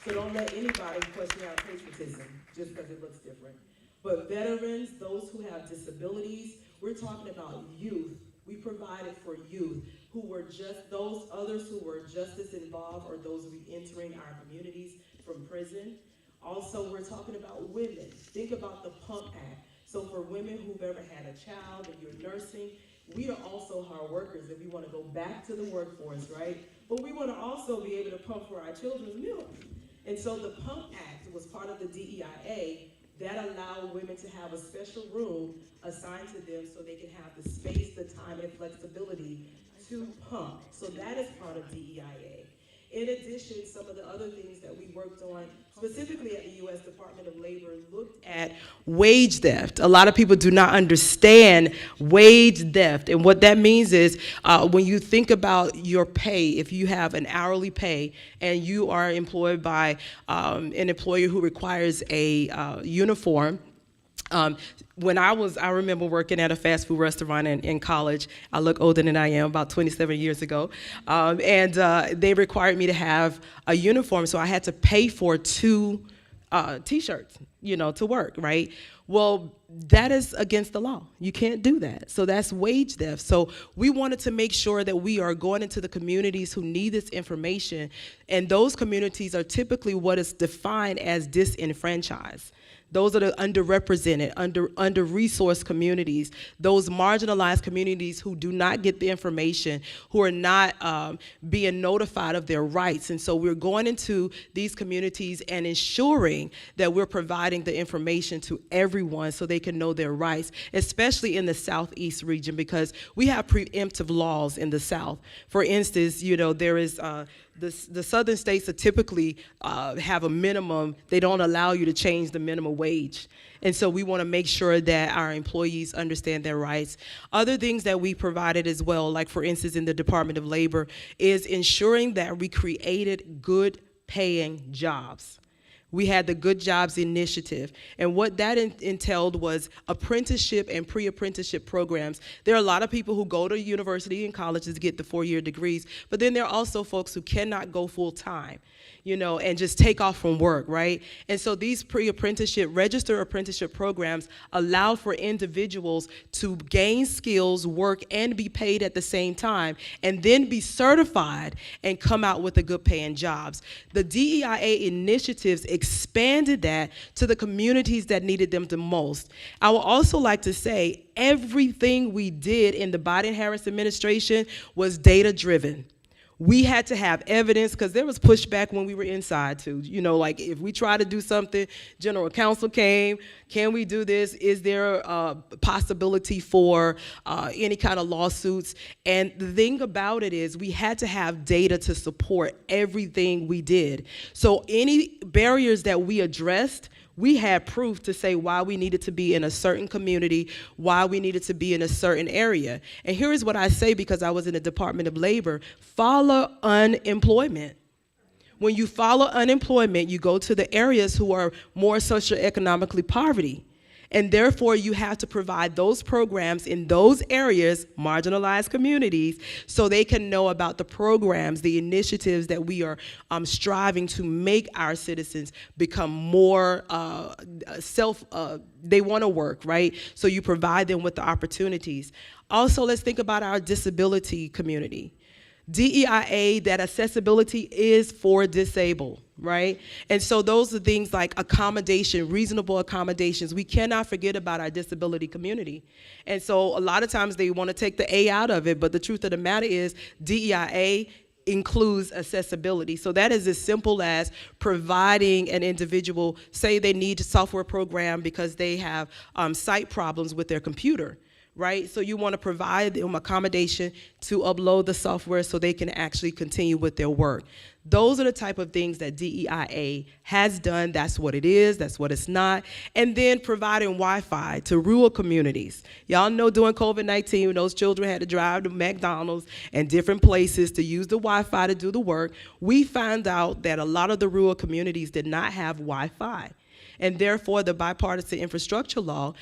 So don't let anybody question our patriotism just because it looks different. But veterans, those who have disabilities, we're talking about youth. We provided for youth who were just, those others who were justice involved or those re-entering our communities from prison. Also, we're talking about women. Think about the Pump Act. So for women who've ever had a child and you're nursing, we are also hard workers and we want to go back to the workforce, right? But we want to also be able to pump for our children's milk. And so the Pump Act was part of the DEIA that allowed women to have a special room assigned to them so they can have the space, the time, and flexibility to pump. So that is part of DEIA. In addition, some of the other things that we worked on, specifically at the U.S. Department of Labor, looked at wage theft. A lot of people do not understand wage theft. And what that means is when you think about your pay, if you have an hourly pay and you are employed by an employer who requires a uniform, I remember working at a fast food restaurant in college. I look older than I am, about 27 years ago. And they required me to have a uniform, so I had to pay for 2 T-shirts, to work, right? Well, that is against the law. You can't do that. So that's wage theft. So we wanted to make sure that we are going into the communities who need this information, and those communities are typically what is defined as disenfranchised. Those are the underrepresented, under-resourced communities, those marginalized communities who do not get the information, who are not being notified of their rights. And so we're going into these communities and ensuring that we're providing the information to everyone so they can know their rights, especially in the Southeast region, because we have preemptive laws in the South. For instance, there is the southern states that typically have a minimum. They don't allow you to change the minimum wage. And so we want to make sure that our employees understand their rights. Other things that we provided as well, like for instance in the Department of Labor, is ensuring that we created good paying jobs. We had the Good Jobs Initiative, and what that entailed was apprenticeship and pre-apprenticeship programs. There are a lot of people who go to university and colleges to get the 4-year degrees, but then there are also folks who cannot go full-time, and just take off from work, right? And so these registered apprenticeship programs allow for individuals to gain skills, work, and be paid at the same time, and then be certified and come out with the good paying jobs. The DEIA initiatives expanded that to the communities that needed them the most. I would also like to say everything we did in the Biden-Harris administration was data-driven. We had to have evidence because there was pushback when we were inside too. Like if we try to do something, General Counsel came, can we do this? Is there a possibility for any kind of lawsuits? And the thing about it is we had to have data to support everything we did. So any barriers that we addressed, we had proof to say why we needed to be in a certain community, why we needed to be in a certain area. And here is what I say because I was in the Department of Labor: follow unemployment. When you follow unemployment, you go to the areas who are more socioeconomically poverty. And therefore, you have to provide those programs in those areas, marginalized communities, so they can know about the programs, the initiatives that we are striving to make our citizens become more they want to work, right? So you provide them with the opportunities. Also, let's think about our disability community. DEIA, that accessibility is for disabled, right? And so those are things like accommodation, reasonable accommodations. We cannot forget about our disability community. And so a lot of times they want to take the A out of it, but the truth of the matter is DEIA includes accessibility. So that is as simple as providing an individual, say they need a software program because they have sight problems with their computer. Right? So you want to provide them accommodation to upload the software so they can actually continue with their work. Those are the type of things that DEIA has done. That's what it is. That's what it's not. And then providing Wi-Fi to rural communities. Y'all know during COVID-19, when those children had to drive to McDonald's and different places to use the Wi-Fi to do the work, we found out that a lot of the rural communities did not have Wi-Fi. And therefore, the bipartisan infrastructure law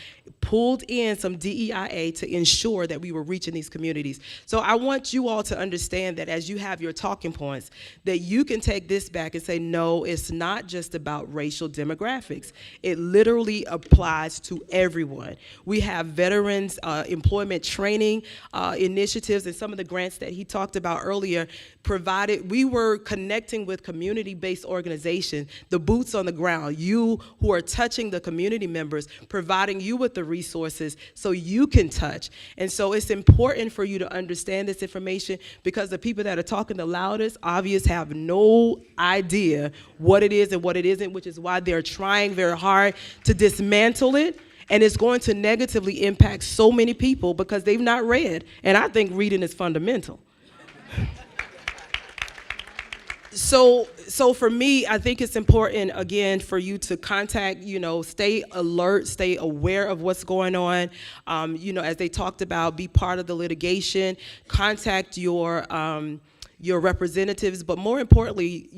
pulled in some DEIA to ensure that we were reaching these communities. So I want you all to understand that as you have your talking points, that you can take this back and say, no, it's not just about racial demographics. It literally applies to everyone. We have veterans employment training initiatives, and some of the grants that he talked about earlier provided. We were connecting with community-based organizations, the boots on the ground, you who are touching the community members, providing you with the resources so you can touch. And so it's important for you to understand this information, because the people that are talking the loudest obviously have no idea what it is and what it isn't, which is why they're trying very hard to dismantle it. And it's going to negatively impact so many people because they've not read. And I think reading is fundamental. So for me, I think it's important, again, for you to contact, stay alert, stay aware of what's going on. As they talked about, be part of the litigation, contact your representatives, but more importantly,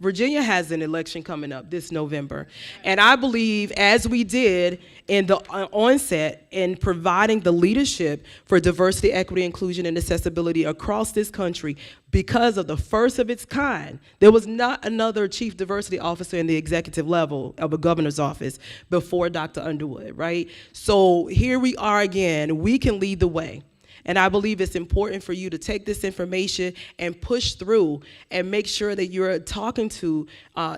Virginia has an election coming up this November. And I believe, as we did in the onset in providing the leadership for diversity, equity, inclusion, and accessibility across this country, because of the first of its kind, there was not another chief diversity officer in the executive level of a governor's office before Dr. Underwood, right? So here we are again, we can lead the way. And I believe it's important for you to take this information and push through and make sure that you're talking to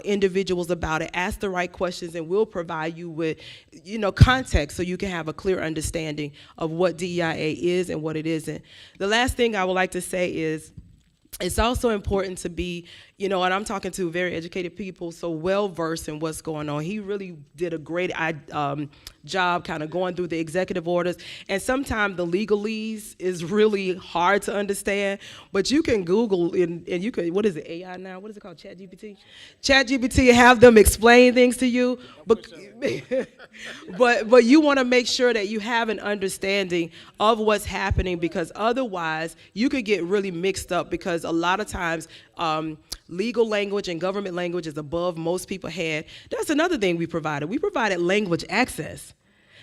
individuals about it. Ask the right questions, and we'll provide you with, context so you can have a clear understanding of what DEIA is and what it isn't. The last thing I would like to say is, it's also important to be, and I'm talking to very educated people, so well-versed in what's going on. He really did a great job kind of going through the executive orders. And sometimes the legalese is really hard to understand, but you can Google and you can, what is it, AI now? What is it called, ChatGPT? ChatGPT, have them explain things to you. But you want to make sure that you have an understanding of what's happening, because otherwise you could get really mixed up, because a lot of times legal language and government language is above most people's head. That's another thing we provided. We provided language access.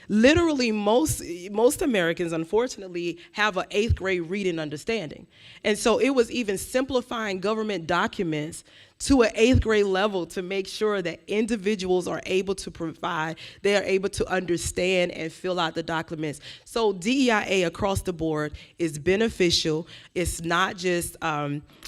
Literally, most Americans, unfortunately, have an 8th grade reading understanding. And so it was even simplifying government documents to an 8th grade level to make sure that individuals are able to provide, they are able to understand and fill out the documents. So DEIA across the board is beneficial. It's not just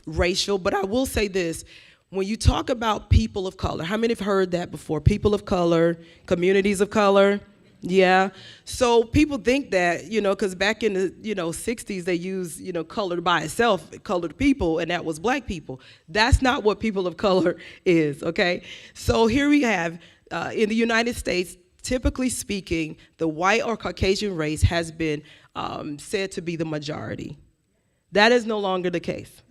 racial, but I will say this. When you talk about people of color, how many have heard that before? People of color, communities of color? Yeah. So people think that, because back in the, 60s, they used, colored by itself, colored people, and that was black people. That's not what people of color is, okay? So here we have, in the United States, typically speaking, the white or Caucasian race has been said to be the majority. That is no longer the case.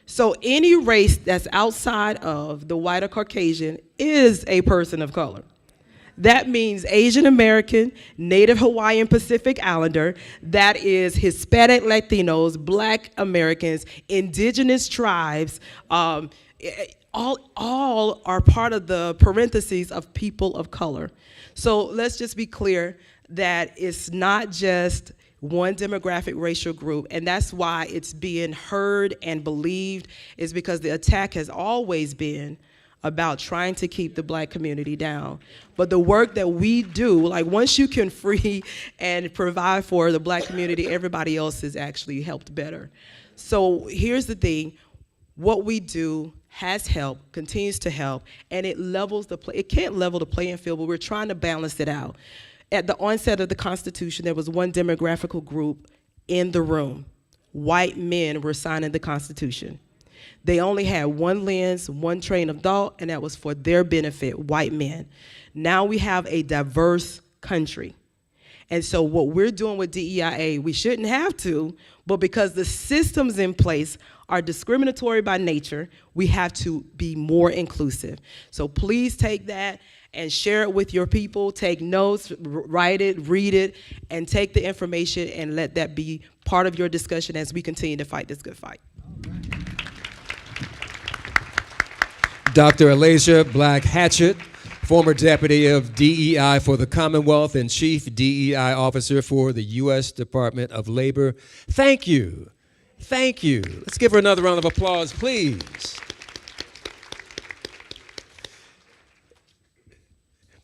So any race that's outside of the white or Caucasian is a person of color. That means Asian American, Native Hawaiian Pacific Islander, that is Hispanic Latinos, Black Americans, indigenous tribes, all are part of the parentheses of people of color. So let's just be clear that it's not just one demographic racial group, and that's why it's being heard and believed, is because the attack has always been about trying to keep the Black community down. But the work that we do, like once you can free and provide for the Black community, everybody else is actually helped better. So here's the thing, what we do has helped, continues to help, and it levels the it can't level the playing field, but we're trying to balance it out. At the onset of the Constitution, there was one demographical group in the room. White men were signing the Constitution. They only had one lens, one train of thought, and that was for their benefit, white men. Now we have a diverse country. And so what we're doing with DEIA, we shouldn't have to, but because the systems in place are discriminatory by nature, we have to be more inclusive. So please take that and share it with your people, take notes, write it, read it, and take the information and let that be part of your discussion as we continue to fight this good fight. Dr. Alasia Black-Hatchett, former deputy of DEI for the Commonwealth and chief DEI officer for the U.S. Department of Labor. Thank you. Thank you. Let's give her another round of applause, please.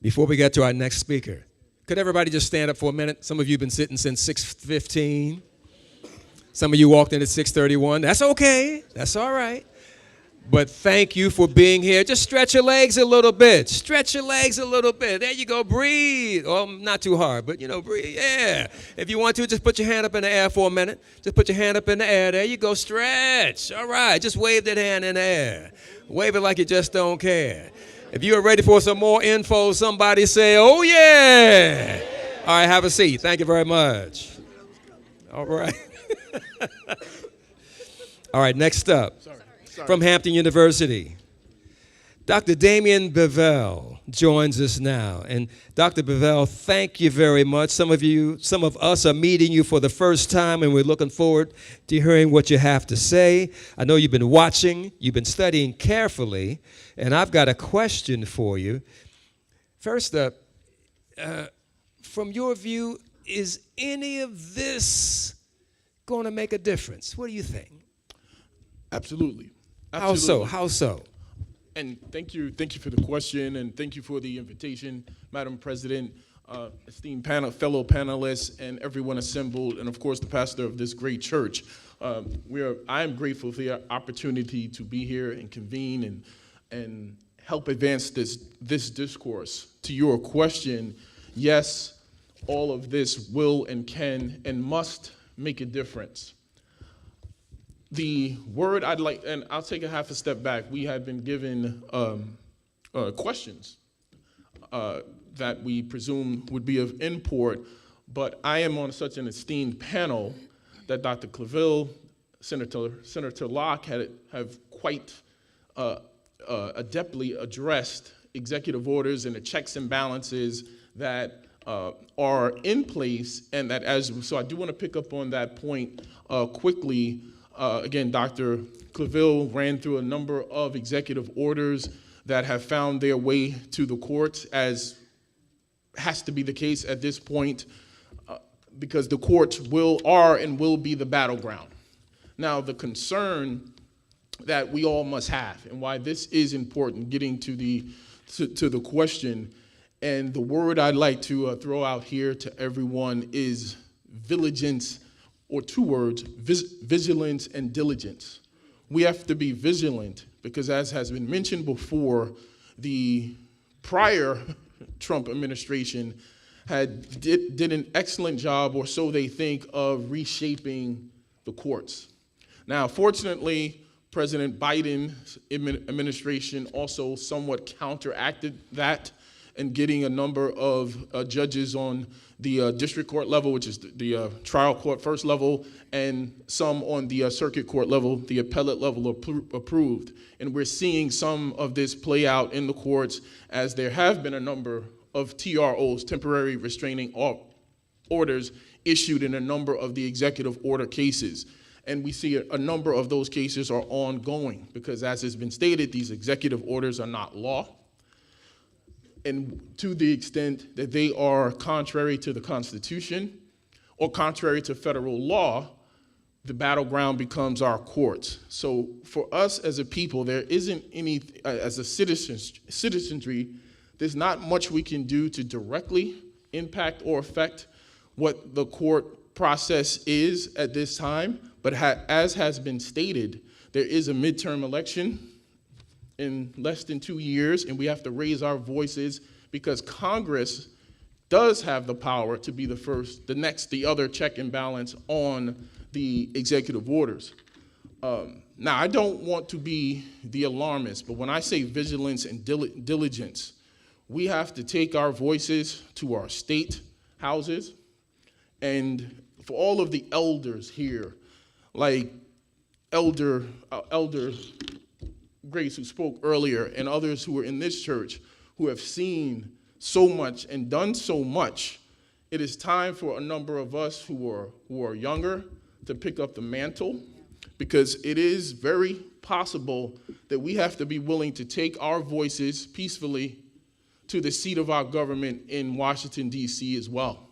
Before we get to our next speaker, could everybody just stand up for a minute? Some of you have been sitting since 6:15. Some of you walked in at 6:31. That's okay. That's all right. But thank you for being here. Just stretch your legs a little bit. Stretch your legs a little bit. There you go. Breathe. Well, not too hard, but, breathe. Yeah. If you want to, just put your hand up in the air for a minute. Just put your hand up in the air. There you go. Stretch. All right. Just wave that hand in the air. Wave it like you just don't care. If you are ready for some more info, somebody say, oh, yeah. All right. Have a seat. Thank you very much. All right. All right. Next up. From Hampton University, Dr. Damien Bevell joins us now. And Dr. Bevell, thank you very much. Some of us are meeting you for the first time, and we're looking forward to hearing what you have to say. I know you've been watching, you've been studying carefully, and I've got a question for you. First up, from your view, is any of this going to make a difference? What do you think? Absolutely. How so? How so? And thank you for the question, and thank you for the invitation, Madam President, esteemed fellow panelists, and everyone assembled, and of course the pastor of this great church. I am grateful for the opportunity to be here and convene and help advance this discourse. To your question, yes, all of this will and can and must make a difference. The word I'd like, and I'll take a half a step back. We have been given questions that we presume would be of import, but I am on such an esteemed panel that Dr. Claville, Senator Locke have quite adeptly addressed executive orders and the checks and balances that are in place, and that so I do want to pick up on that point quickly. Again, Dr. Claville ran through a number of executive orders that have found their way to the courts, as has to be the case at this point, because the courts are and will be the battleground. Now, the concern that we all must have, and why this is important, getting to the question, and the word I'd like to throw out here to everyone is vigilance. Or two words, vigilance and diligence. We have to be vigilant because, as has been mentioned before, the prior Trump administration did an excellent job, or so they think, of reshaping the courts. Now, fortunately, President Biden's administration also somewhat counteracted that and getting a number of judges on the district court level, which is the trial court first level, and some on the circuit court level, the appellate level, approved. And we're seeing some of this play out in the courts, as there have been a number of TROs, temporary restraining orders, issued in a number of the executive order cases. And we see a number of those cases are ongoing because, as has been stated, these executive orders are not law. And to the extent that they are contrary to the Constitution or contrary to federal law, the battleground becomes our courts. So for us as a people, there isn't any, as a citizenry, there's not much we can do to directly impact or affect what the court process is at this time. But as has been stated, there is a midterm election in less than 2 years, and we have to raise our voices because Congress does have the power to be the other check and balance on the executive orders. Now, I don't want to be the alarmist, but when I say vigilance and diligence, we have to take our voices to our state houses. And for all of the elders here, like Elder Grace, who spoke earlier, and others who are in this church who have seen so much and done so much, it is time for a number of us who are younger to pick up the mantle, because it is very possible that we have to be willing to take our voices peacefully to the seat of our government in Washington, D.C. as well.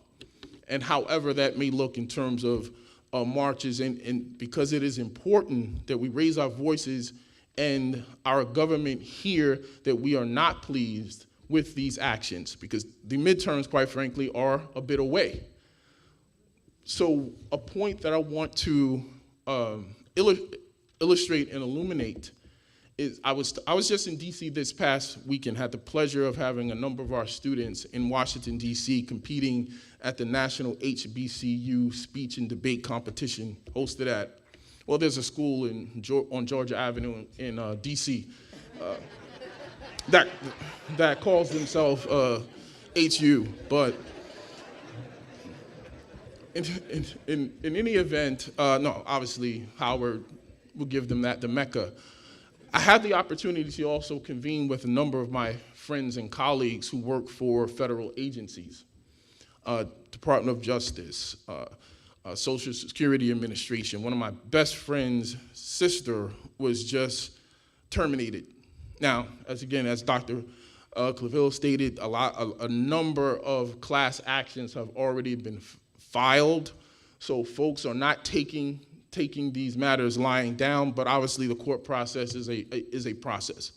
And however that may look in terms of marches, and because it is important that we raise our voices and our government hear that we are not pleased with these actions, because the midterms, quite frankly, are a bit away. So a point that I want to illustrate and illuminate is I was just in D.C. this past weekend, had the pleasure of having a number of our students in Washington, D.C. competing at the National HBCU Speech and Debate Competition hosted at, well, there's a school on Georgia Avenue in D.C. that calls themselves HU, but in any event, no, obviously Howard will give them that, the Mecca. I had the opportunity to also convene with a number of my friends and colleagues who work for federal agencies, Department of Justice, Social Security Administration. One of my best friend's sister was just terminated. Now, as Dr. Clavel stated, a number of class actions have already been filed, so folks are not taking these matters lying down, but obviously the court process is a process.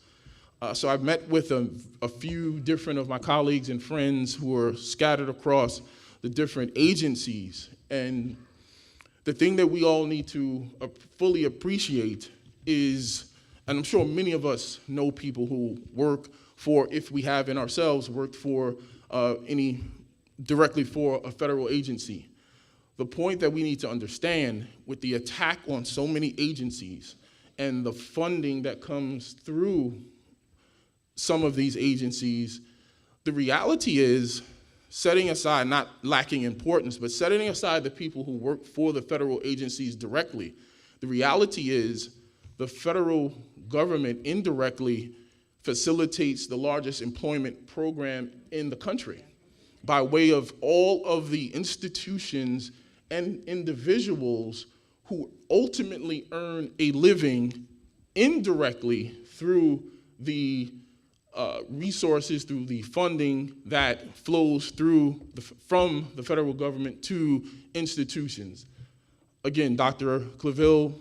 So I've met with a few different of my colleagues and friends who are scattered across the different agencies, and the thing that we all need to fully appreciate is, and I'm sure many of us know people who work for, if we have in ourselves worked for directly for a federal agency. The point that we need to understand with the attack on so many agencies and the funding that comes through some of these agencies, the reality is, setting aside, not lacking importance, but setting aside the people who work for the federal agencies directly, the reality is the federal government indirectly facilitates the largest employment program in the country by way of all of the institutions and individuals who ultimately earn a living indirectly through the resources, through the funding that flows from the federal government to institutions. Again, Dr. Clavel,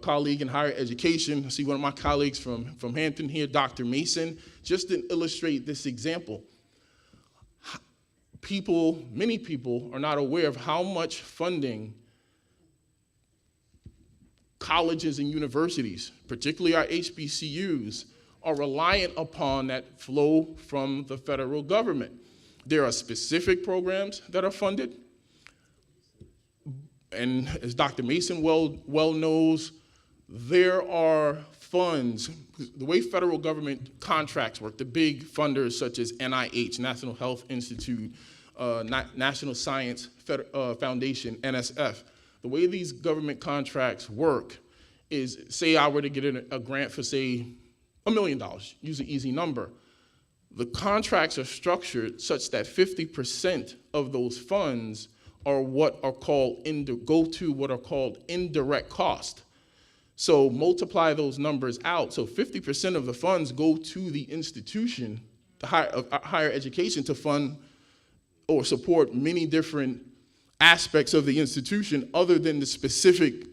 colleague in higher education. I see one of my colleagues from Hampton here, Dr. Mason, just to illustrate this example. Many people are not aware of how much funding colleges and universities, particularly our HBCUs, are reliant upon that flow from the federal government. There are specific programs that are funded, and as Dr. Mason well knows, there are funds. The way federal government contracts work, the big funders such as NIH, National Health Institute, National Science Foundation, NSF, the way these government contracts work is, say I were to get a grant for, say, $1 million, use an easy number. The contracts are structured such that 50% of those funds are what are called what are called indirect cost. So multiply those numbers out. So 50% of the funds go to the institution, the higher education, to fund or support many different aspects of the institution other than the specific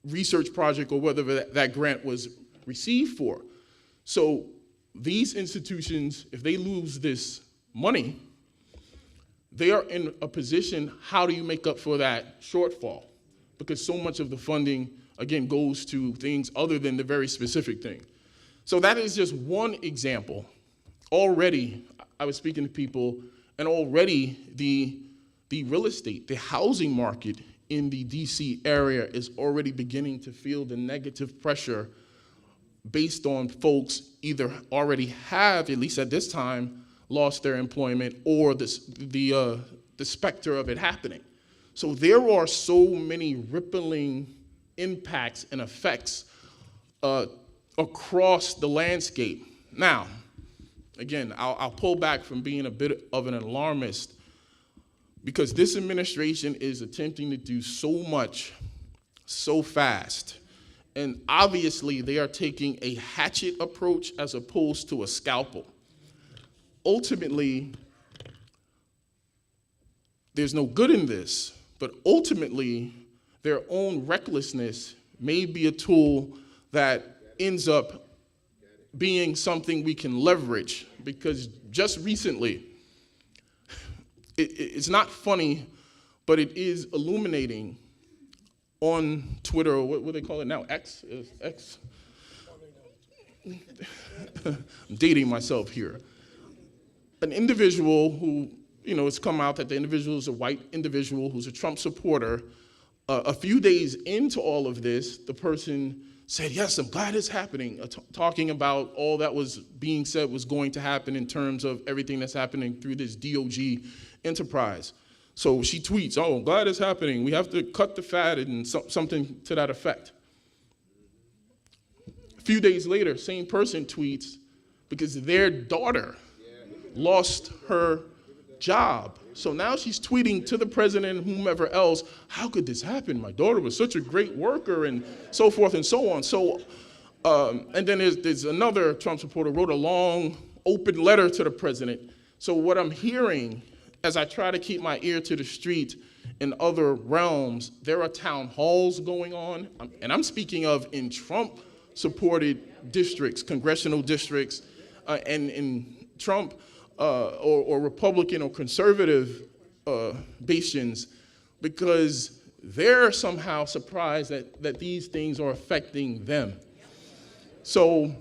research project or whether that grant was received for. So these institutions, if they lose this money, they are in a position, how do you make up for that shortfall? Because so much of the funding, again, goes to things other than the very specific thing. So that is just one example. Already, I was speaking to people, and already the real estate, the housing market in the DC area is already beginning to feel the negative pressure based on folks either already have, at least at this time, lost their employment or the specter of it happening. So there are so many rippling impacts and effects across the landscape. Now, again, I'll pull back from being a bit of an alarmist because this administration is attempting to do so much so fast. And obviously, they are taking a hatchet approach as opposed to a scalpel. Ultimately, there's no good in this, but ultimately, their own recklessness may be a tool that ends up being something we can leverage. Because just recently, it's not funny, but it is illuminating on Twitter, or what do they call it now? X? X? I'm dating myself here. An individual who, it's come out that the individual is a white individual who's a Trump supporter. A few days into all of this, the person said, yes, I'm glad it's happening, talking about all that was being said was going to happen in terms of everything that's happening through this DOG enterprise. So she tweets, oh, I'm glad it's happening. We have to cut the fat and something to that effect. A few days later, same person tweets because their daughter lost her job. So now she's tweeting to the president and whomever else, how could this happen? My daughter was such a great worker and so forth and so on. So, and then there's another Trump supporter wrote a long open letter to the president. So what I'm hearing as I try to keep my ear to the street in other realms, there are town halls going on, and I'm speaking of in Trump-supported districts, congressional districts, and in Trump or Republican or conservative bastions, because they're somehow surprised that these things are affecting them. So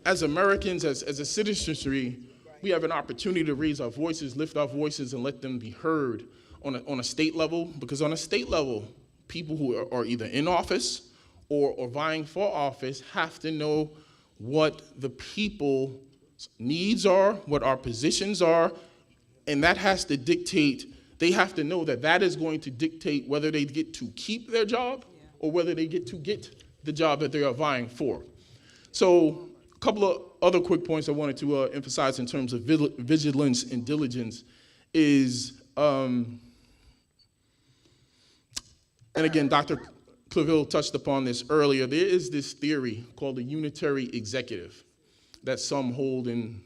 as Americans, as a citizenry, we have an opportunity to raise our voices, lift our voices, and let them be heard on a state level, because on a state level, people who are either in office or vying for office have to know what the people's needs are, what our positions are, and that has to dictate, they have to know that is going to dictate whether they get to keep their job or whether they get to get the job that they are vying for. So a couple of other quick points I wanted to emphasize in terms of vigilance and diligence is, and again, Dr. Claville touched upon this earlier, there is this theory called the unitary executive that some hold in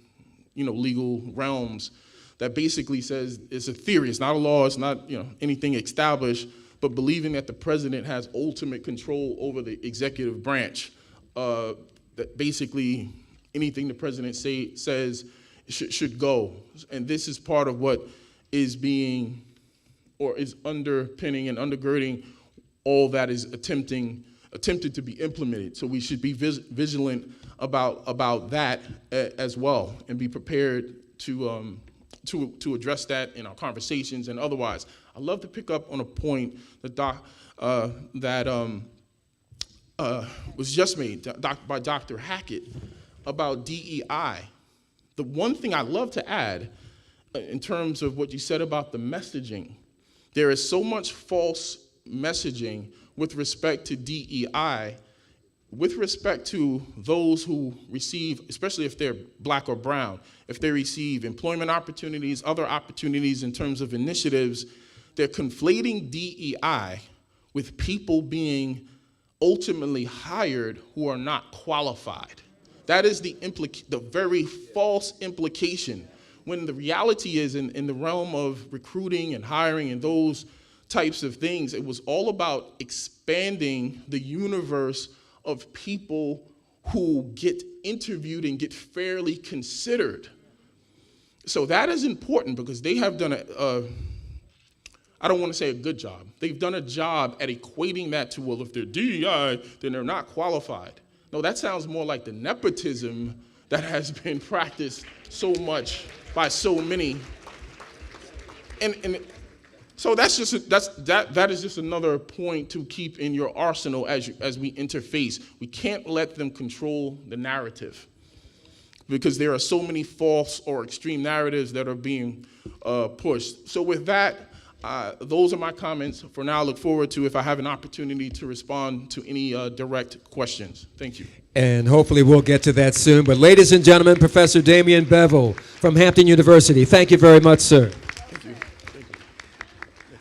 legal realms that basically says it's a theory, it's not a law, it's not anything established, but believing that the president has ultimate control over the executive branch, that basically anything the president says should go. And this is part of what is being, or is underpinning and undergirding all that is attempted to be implemented. So we should be vigilant about that as well, and be prepared to address that in our conversations and otherwise. I'd love to pick up on a point that was just made by Dr. Hackett about DEI. The one thing I'd love to add in terms of what you said about the messaging, there is so much false messaging with respect to DEI, with respect to those who receive, especially if they're black or brown, if they receive employment opportunities, other opportunities in terms of initiatives, they're conflating DEI with people being ultimately hired who are not qualified. That is the very false implication, when the reality is in the realm of recruiting and hiring and those types of things, it was all about expanding the universe of people who get interviewed and get fairly considered. So that is important because they have done I don't want to say a good job. They've done a job at equating that to, well, if they're DEI, then they're not qualified. No, that sounds more like the nepotism that has been practiced so much by so many. And so that is just another point to keep in your arsenal as we interface. We can't let them control the narrative, because there are so many false or extreme narratives that are being pushed. So with that, those are my comments for now. I look forward to if I have an opportunity to respond to any direct questions. Thank you. And hopefully we'll get to that soon. But ladies and gentlemen, Professor Damian Bevel from Hampton University. Thank you very much, sir. Thank you. Thank you.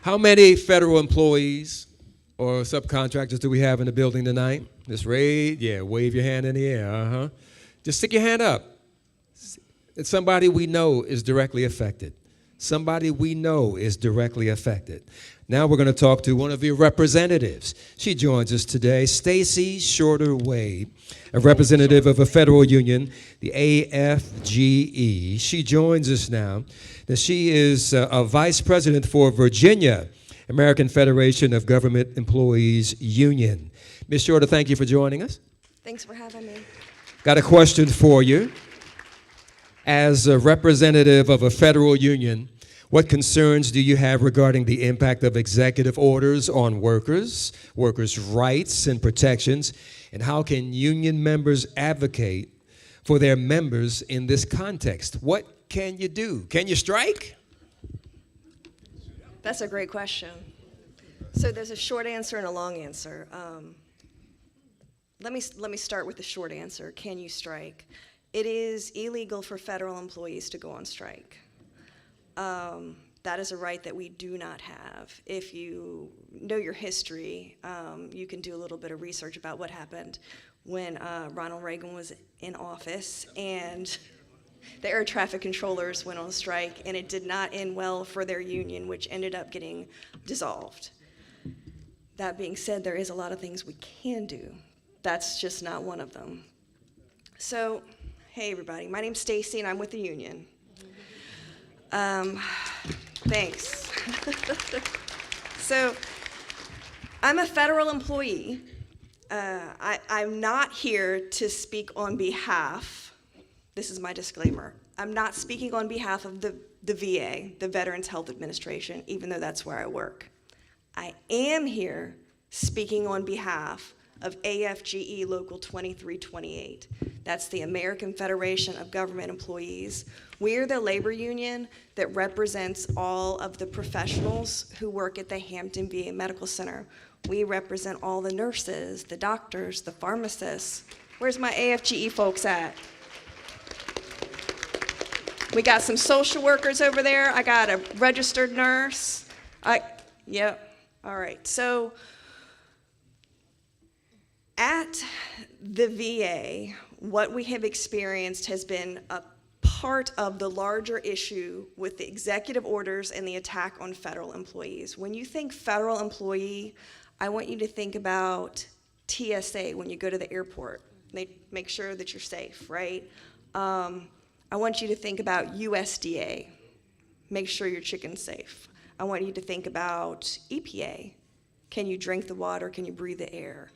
How many federal employees or subcontractors do we have in the building tonight? Just wave your hand in the air, Just stick your hand up. It's somebody we know is directly affected. Somebody we know is directly affected. Now we're going to talk to one of your representatives. She joins us today, Stacy Shorter Wade, a representative of a federal union, the AFGE. She joins us now. Now she is a vice president for Virginia, American Federation of Government Employees Union. Ms. Shorter, thank you for joining us. Thanks for having me. Got a question for you. As a representative of a federal union, what concerns do you have regarding the impact of executive orders on workers' rights and protections, and how can union members advocate for their members in this context? What can you do? Can you strike? That's a great question. So there's a short answer and a long answer. Let me start with the short answer. Can you strike? It is illegal for federal employees to go on strike. That is a right that we do not have. If you know your history, you can do a little bit of research about what happened when Ronald Reagan was in office and the air traffic controllers went on strike, and it did not end well for their union, which ended up getting dissolved. That being said, there is a lot of things we can do. That's just not one of them. So, hey everybody, my name's Stacy and I'm with the union. Thanks. So, I'm a federal employee. I'm not here to speak on behalf, this is my disclaimer, I'm not speaking on behalf of the VA, the Veterans Health Administration, even though that's where I work. I am here speaking on behalf of AFGE Local 2328. That's the American Federation of Government Employees. We're the labor union that represents all of the professionals who work at the Hampton VA Medical Center. We represent all the nurses, the doctors, the pharmacists. Where's my AFGE folks at? We got some social workers over there. I got a registered nurse. Yep, all right. So, at the VA, what we have experienced has been a part of the larger issue with the executive orders and the attack on federal employees. When you think federal employee, I want you to think about TSA when you go to the airport. They make sure that you're safe, right? I want you to think about USDA, make sure your chicken's safe. I want you to think about EPA, can you drink the water, can you breathe the air?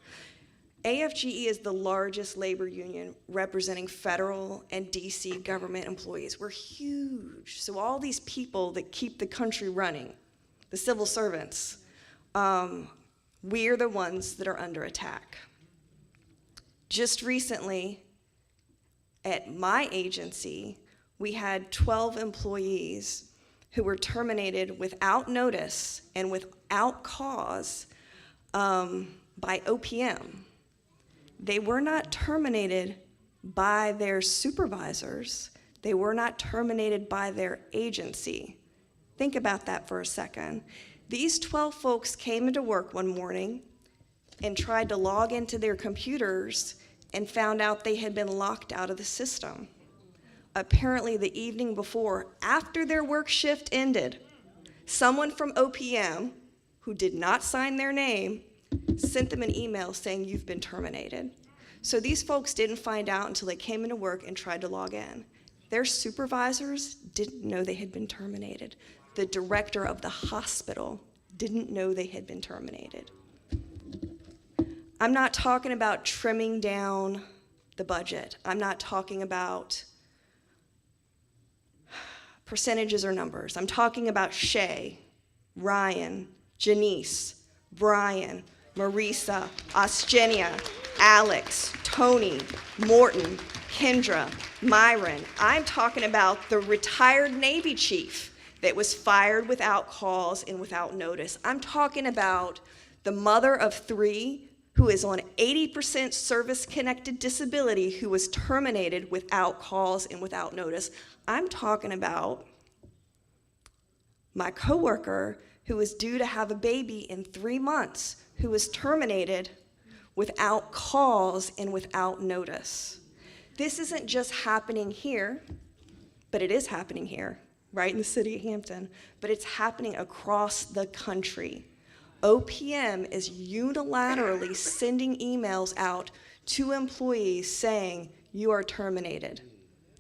AFGE is the largest labor union representing federal and DC government employees. We're huge. So all these people that keep the country running, the civil servants, we're the ones that are under attack. Just recently, at my agency, we had 12 employees who were terminated without notice and without cause by OPM. They were not terminated by their supervisors. They were not terminated by their agency. Think about that for a second. These 12 folks came into work one morning and tried to log into their computers and found out they had been locked out of the system. Apparently the evening before, after their work shift ended, someone from OPM, who did not sign their name, sent them an email saying you've been terminated. So these folks didn't find out until they came into work and tried to log in. Their supervisors didn't know they had been terminated. The director of the hospital didn't know they had been terminated. I'm not talking about trimming down the budget. I'm not talking about percentages or numbers. I'm talking about Shay, Ryan, Janice, Brian, Marisa, Ausgenia, Alex, Tony, Morton, Kendra, Myron. I'm talking about the retired Navy chief that was fired without cause and without notice. I'm talking about the mother of 3 who is on 80% service-connected disability who was terminated without cause and without notice. I'm talking about my coworker who was due to have a baby in 3 months, who was terminated without cause and without notice. This isn't just happening here, but it is happening here, right in the city of Hampton, but it's happening across the country. OPM is unilaterally sending emails out to employees saying, you are terminated.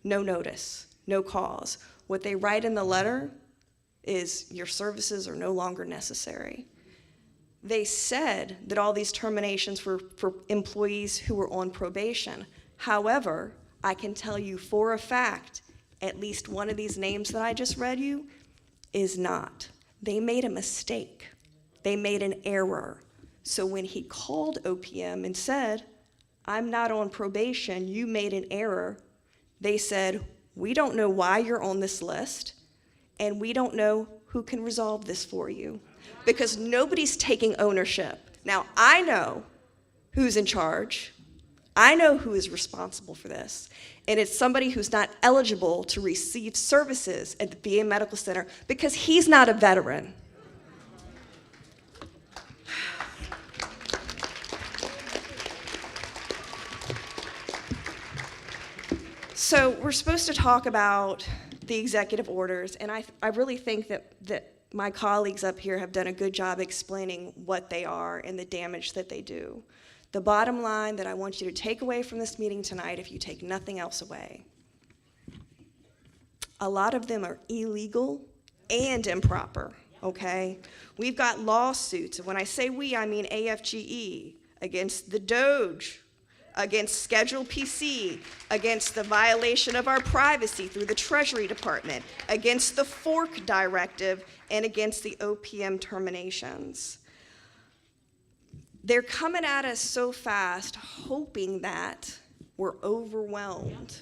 No notice, no cause. What they write in the letter is your services are no longer necessary. They said that all these terminations were for employees who were on probation. However, I can tell you for a fact, at least one of these names that I just read you is not. They made a mistake. They made an error. So when he called OPM and said, I'm not on probation, you made an error, they said, we don't know why you're on this list, and we don't know who can resolve this for you, because nobody's taking ownership. Now, I know who's in charge. I know who is responsible for this, and it's somebody who's not eligible to receive services at the VA Medical Center because he's not a veteran. So we're supposed to talk about the executive orders, and I really think that my colleagues up here have done a good job explaining what they are and the damage that they do. The bottom line that I want you to take away from this meeting tonight, if you take nothing else away, a lot of them are illegal and improper, okay? We've got lawsuits, and when I say we, I mean AFGE, against the DOJ, against Schedule PC, against the violation of our privacy through the Treasury Department, against the Fork Directive, and against the OPM terminations. They're coming at us so fast, hoping that we're overwhelmed.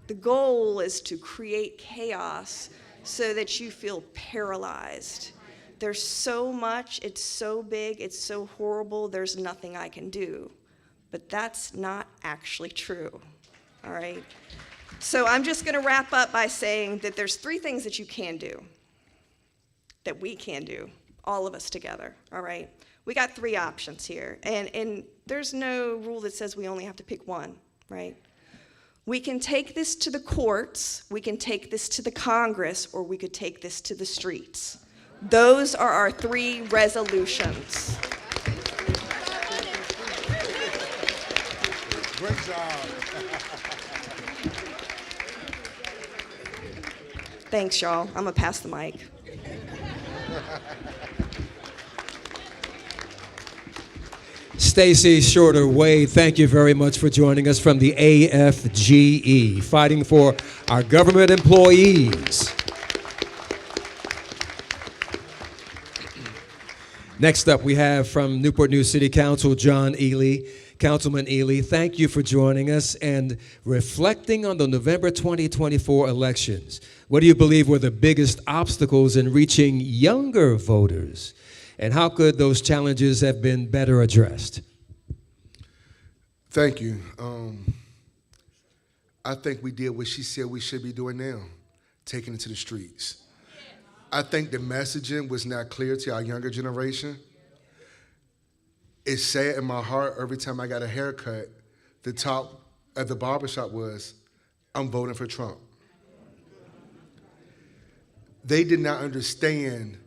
The goal is to create chaos so that you feel paralyzed. There's so much, it's so big, it's so horrible, there's nothing I can do. But that's not actually true, all right? So I'm just gonna wrap up by saying that there's 3 things that you can do, that we can do, all of us together, all right? We got 3 options here, and there's no rule that says we only have to pick one, right? We can take this to the courts, we can take this to the Congress, or we could take this to the streets. Those are our 3 resolutions. Great job. Thanks, y'all. I'm gonna pass the mic. Stacy Shorter Wade, thank you very much for joining us from the AFGE, fighting for our government employees. Next up, we have from Newport News City Council, John Ely. Councilman Ely, thank you for joining us and reflecting on the November 2024 elections. What do you believe were the biggest obstacles in reaching younger voters? And how could those challenges have been better addressed? Thank you. I think we did what she said we should be doing now, taking it to the streets. I think the messaging was not clear to our younger generation. It's sad in my heart every time I got a haircut, the talk at the barbershop was, I'm voting for Trump. They did not understand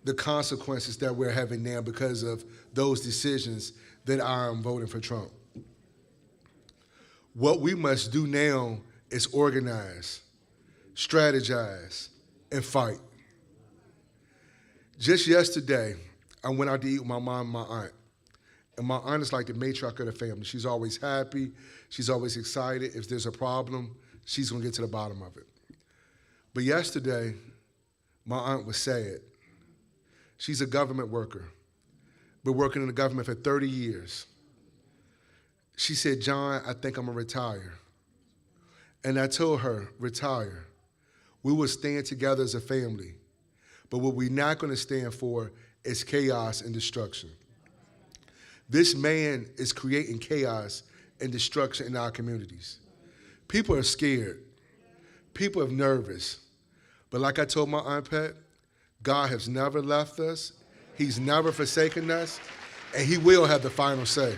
the consequences that we're having now because of those decisions that I'm voting for Trump. What we must do now is organize, strategize, and fight. Just yesterday, I went out to eat with my mom and my aunt. And my aunt is like the matriarch of the family. She's always happy. She's always excited. If there's a problem, she's going to get to the bottom of it. But yesterday, my aunt was sad. She's a government worker, been working in the government for 30 years. She said, John, I think I'm going to retire. And I told her, retire. We will stand together as a family. But what we're not going to stand for is chaos and destruction. This man is creating chaos and destruction in our communities. People are scared. People are nervous. But like I told my Aunt Pat, God has never left us. He's never forsaken us. And he will have the final say.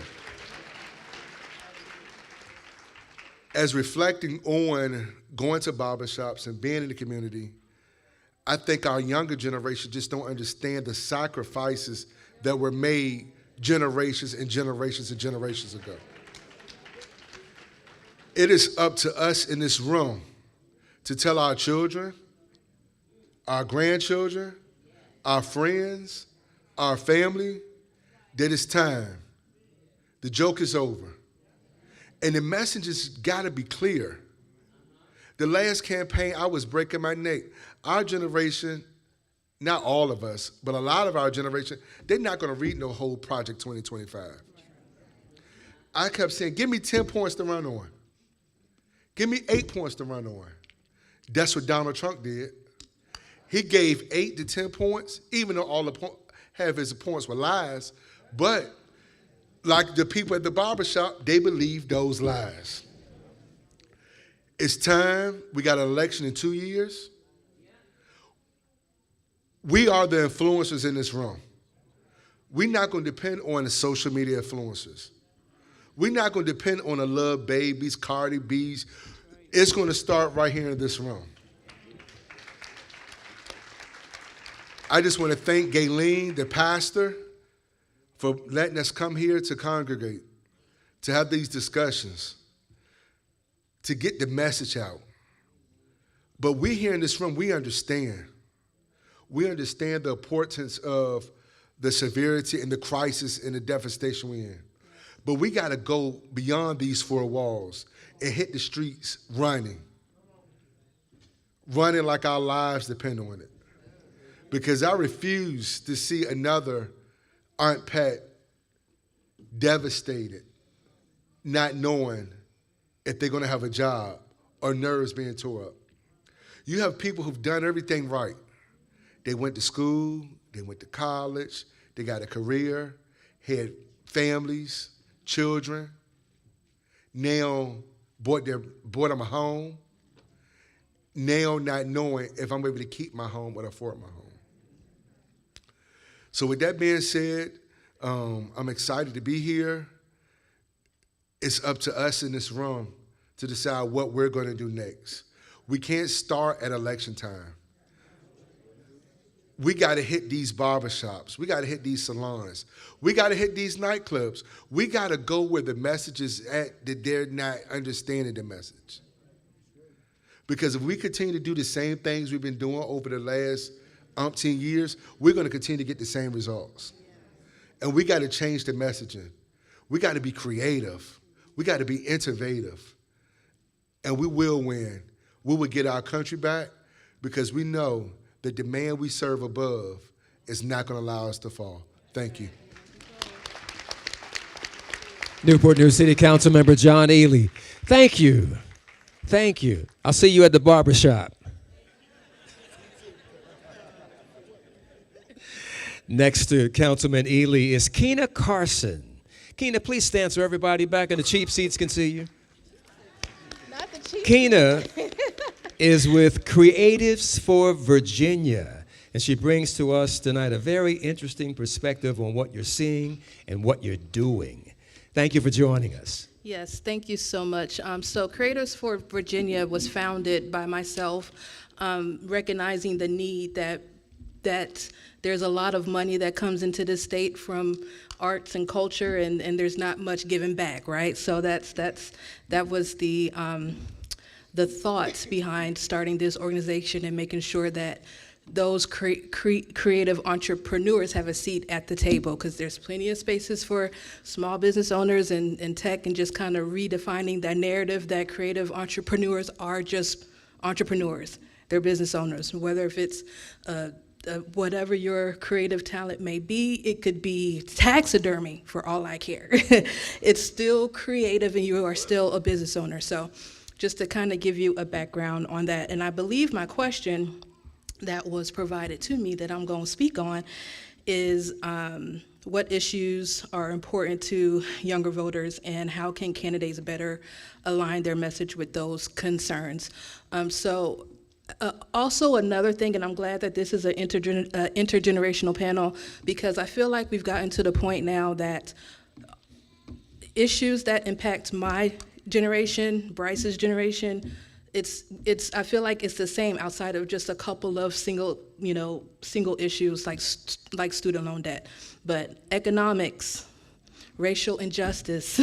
As reflecting on going to barbershops and being in the community, I think our younger generation just don't understand the sacrifices that were made generations and generations and generations ago. It is up to us in this room to tell our children, our grandchildren, our friends, our family, that it's time. The joke is over. And the message has got to be clear. The last campaign, I was breaking my neck. Our generation, not all of us, but a lot of our generation, they're not going to read no whole Project 2025. I kept saying, give me 10 points to run on. Give me 8 points to run on. That's what Donald Trump did. He gave 8 to 10 points, even though all the half of his points were lies. But like the people at the barbershop, they believed those lies. It's time. We got an election in 2 years. We are the influencers in this room. We're not going to depend on the social media influencers. We're not going to depend on the Love Babies, Cardi B's. It's going to start right here in this room. I just want to thank Gayleen, the pastor, for letting us come here to congregate, to have these discussions, to get the message out. But we here in this room, we understand. We understand the importance of the severity and the crisis and the devastation we're in. But we got to go beyond these four walls and hit the streets running like our lives depend on it. Because I refuse to see another Aunt Pat devastated, not knowing if they're going to have a job or nerves being tore up. You have people who've done everything right. They went to school, they went to college, they got a career, had families, children, now bought them a home, now not knowing if I'm able to keep my home or afford my home. So with that being said, I'm excited to be here. It's up to us in this room to decide what we're going to do next. We can't start at election time. We got to hit these barbershops. We got to hit these salons. We got to hit these nightclubs. We got to go where the message is at that they're not understanding the message. Because if we continue to do the same things we've been doing over the last umpteen years, we're going to continue to get the same results. And we got to change the messaging. We got to be creative. We got to be innovative. And we will win. We will get our country back because we know that the man we serve above is not going to allow us to fall. Thank you. Newport News City Council Member John Ely. Thank you. Thank you. I'll see you at the barbershop. Next to Councilman Ely is Keena Carson. Keena, please stand so everybody back in the cheap seats can see you. Not the cheap. Keena is with Creatives for Virginia. And she brings to us tonight a very interesting perspective on what you're seeing and what you're doing. Thank you for joining us. Yes, thank you so much. So Creators for Virginia was founded by myself, recognizing the need that there's a lot of money that comes into the state from arts and culture, and there's not much given back, right? So that was the thoughts behind starting this organization and making sure that those creative entrepreneurs have a seat at the table, because there's plenty of spaces for small business owners and tech, and just kind of redefining that narrative that creative entrepreneurs are just entrepreneurs. They're business owners, whether if it's whatever your creative talent may be. It could be taxidermy for all I care. It's still creative and you are still a business owner. So just to kind of give you a background on that. And I believe my question that was provided to me that I'm going to speak on is what issues are important to younger voters, and how can candidates better align their message with those concerns. Also another thing, and I'm glad that this is an intergenerational panel, because I feel like we've gotten to the point now that issues that impact my generation, Bryce's generation, I feel like it's the same outside of just a couple of single issues like student loan debt. But economics, racial injustice,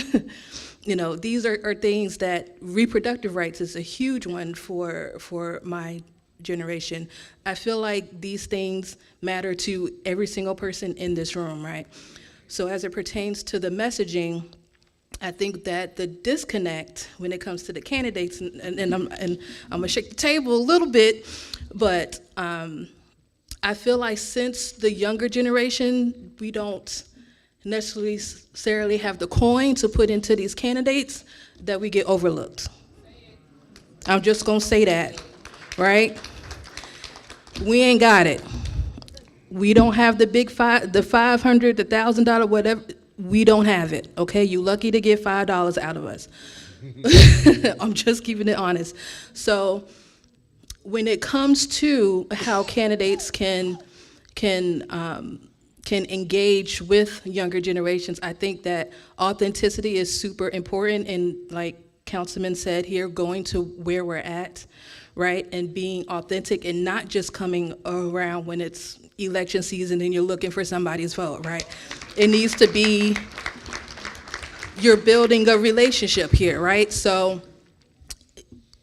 these are things that reproductive rights is a huge one for my generation. I feel like these things matter to every single person in this room, right? So as it pertains to the messaging, I think that the disconnect when it comes to the candidates, and I'm gonna shake the table a little bit, but I feel like since the younger generation, we don't necessarily have the coin to put into these candidates, that we get overlooked. I'm just gonna say that, right? We ain't got it. We don't have the big $500, the $1,000, whatever. We don't have it, okay? You lucky to get $5 out of us. I'm just keeping it honest. So when it comes to how candidates can engage with younger generations, I think that authenticity is super important, and like Councilman said here, going to where we're at, right? And being authentic and not just coming around when it's election season and you're looking for somebody's vote, right? It needs to be, you're building a relationship here, right? So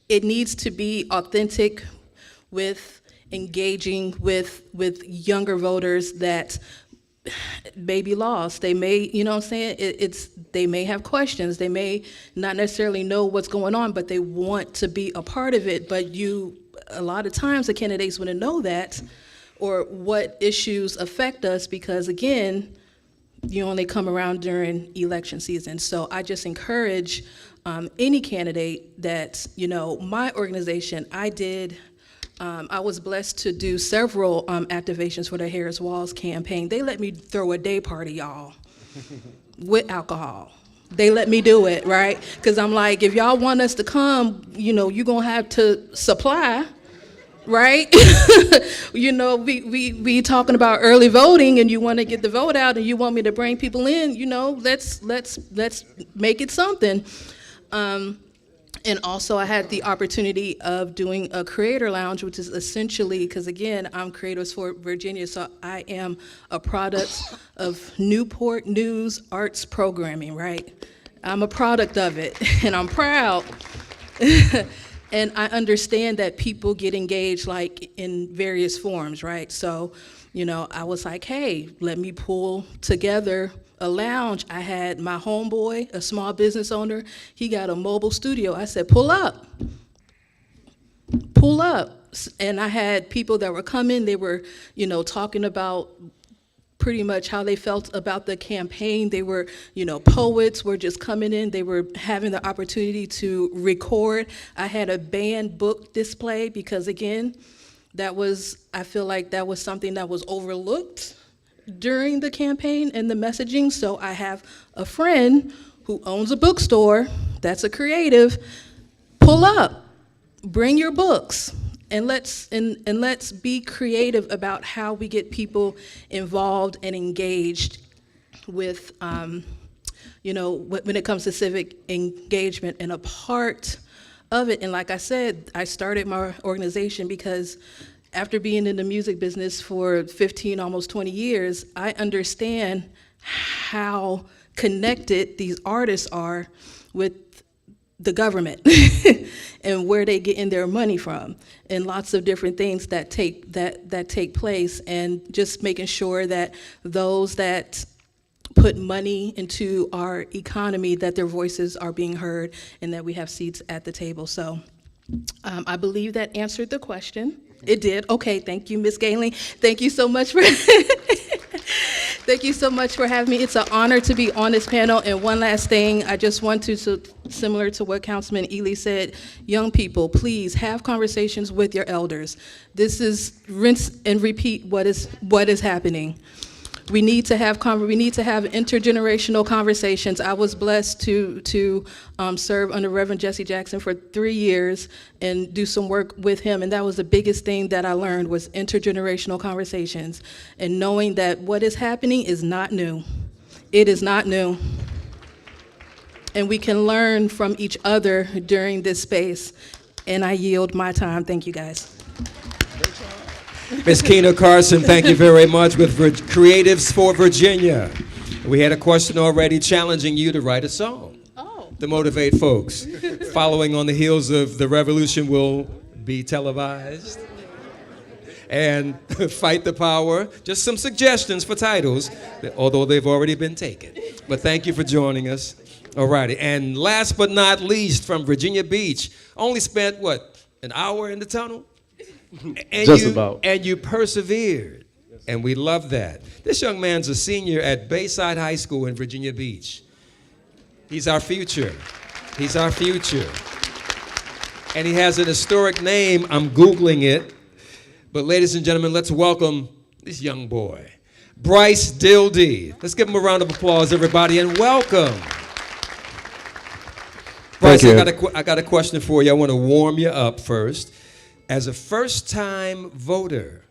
it needs to be authentic with engaging with younger voters that may be lost. They may, you know what I'm saying? They may have questions. They may not necessarily know what's going on, but they want to be a part of it. But a lot of times the candidates want to know that, or what issues affect us, because again, you only come around during election season. So I just encourage any candidate that, my organization, I was blessed to do several activations for the Harris Walls campaign. They let me throw a day party, y'all, with alcohol. They let me do it, right? Because I'm like, if y'all want us to come, you're going to have to supply, right? We talking about early voting, and you want to get the vote out, and you want me to bring people in, let's make it something. And also I had the opportunity of doing a creator lounge, which is essentially, because again, I'm Creators for Virginia, so I am a product of Newport News Arts Programming, right? I'm a product of it, and I'm proud. And I understand that people get engaged like in various forms, right? So, I was like, hey, let me pull together a lounge. I had my homeboy, a small business owner, he got a mobile studio. I said, pull up. And I had people that were coming, they were, talking about pretty much how they felt about the campaign. They were, poets were just coming in. They were having the opportunity to record. I had a banned book display because, again, I feel like that was something that was overlooked during the campaign and the messaging. So I have a friend who owns a bookstore that's a creative. Pull up, bring your books. and let's be creative about how we get people involved and engaged with, when it comes to civic engagement. And a part of it, and like I said, I started my organization because after being in the music business for 15, almost 20 years, I understand how connected these artists are with the government and where they getting their money from, and lots of different things that take place, and just making sure that those that put money into our economy, that their voices are being heard and that we have seats at the table. So I believe that answered the question. It did. Okay, thank you, Ms. Galing. Thank you so much for thank you so much for having me. It's an honor to be on this panel. And one last thing, I just want to, similar to what Councilman Ely said, young people, please have conversations with your elders. This is rinse and repeat what is happening. We need to have intergenerational conversations. I was blessed to serve under Reverend Jesse Jackson for 3 years and do some work with him, and that was the biggest thing that I learned, was intergenerational conversations, and knowing that what is happening is not new. It is not new. And we can learn from each other during this space. And I yield my time. Thank you, guys. Ms. Keena Carson, thank you very much, with Creatives for Virginia. We had a question already challenging you to write a song to motivate folks. Following on the heels of The Revolution will be televised. And Fight the Power. Just some suggestions for titles, although they've already been taken. But thank you for joining us. All righty. And last but not least, from Virginia Beach, only spent, an hour in the tunnel? And you persevered, and we love that. This young man's a senior at Bayside High School in Virginia Beach. He's our future. He's our future. And he has an historic name. I'm Googling it. But ladies and gentlemen, let's welcome this young boy, Bryce Dildy. Let's give him a round of applause, everybody, and welcome. Bryce, I got a question for you. I want to warm you up first. As a first-time voter,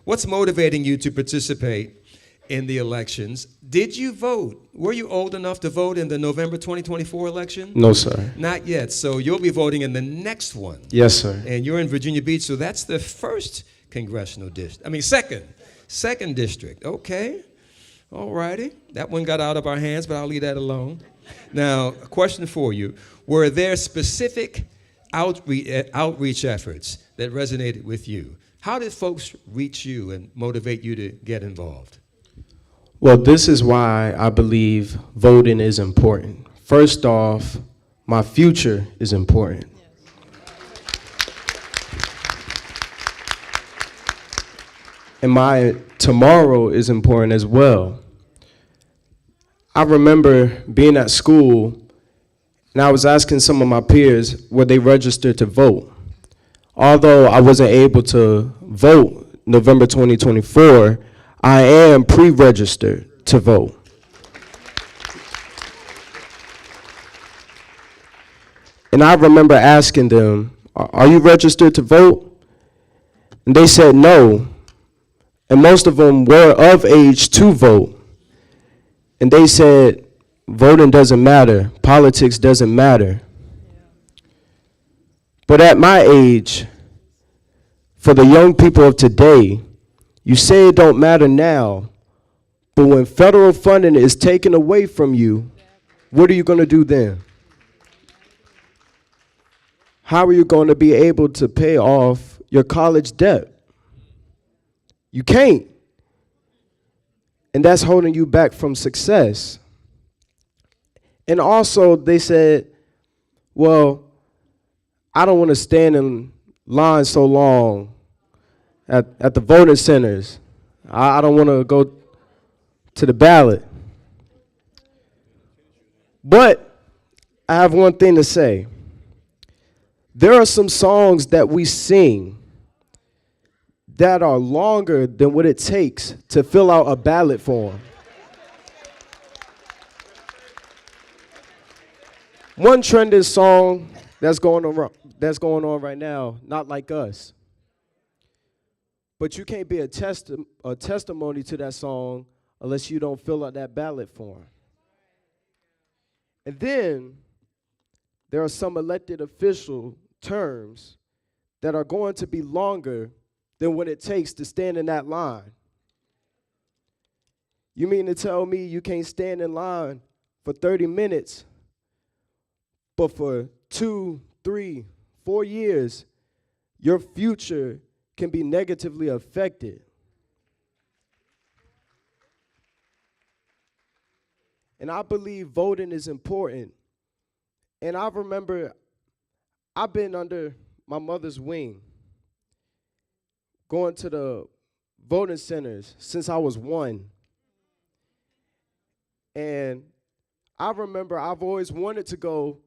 what's motivating you to participate in the elections? Did you vote? Were you old enough to vote in the November 2024 election? No, sir. Not yet. So you'll be voting in the next one. Yes, sir. And you're in Virginia Beach, so that's the first congressional district. Second district. Okay. All righty. That one got out of our hands, but I'll leave that alone. Now, a question for you. Were there specific outreach efforts that resonated with you? How did folks reach you and motivate you to get involved? Well, this is why I believe voting is important. First off, my future is important. And my tomorrow is important as well. I remember being at school, and I was asking some of my peers, were they registered to vote? Although I wasn't able to vote November 2024, I am pre-registered to vote. And I remember asking them, are you registered to vote? And they said no. And most of them were of age to vote. And they said, voting doesn't matter. Politics doesn't matter. But at my age, for the young people of today, you say it don't matter now, but when federal funding is taken away from you, what are you going to do then? How are you going to be able to pay off your college debt? You can't. And that's holding you back from success. And also, they said, well, I don't want to stand in line so long at the voting centers. I don't want to go to the ballot. But I have one thing to say. There are some songs that we sing that are longer than what it takes to fill out a ballot form. One trending song that's going that's going on right now, not like us. But you can't be a testimony to that song unless you don't fill out that ballot form. And then there are some elected official terms that are going to be longer than what it takes to stand in that line. You mean to tell me you can't stand in line for 30 minutes, but for 2, 3, 4 years, your future can be negatively affected? And I believe voting is important. And I remember I've been under my mother's wing, going to the voting centers since I was 1. And I remember I've always wanted to go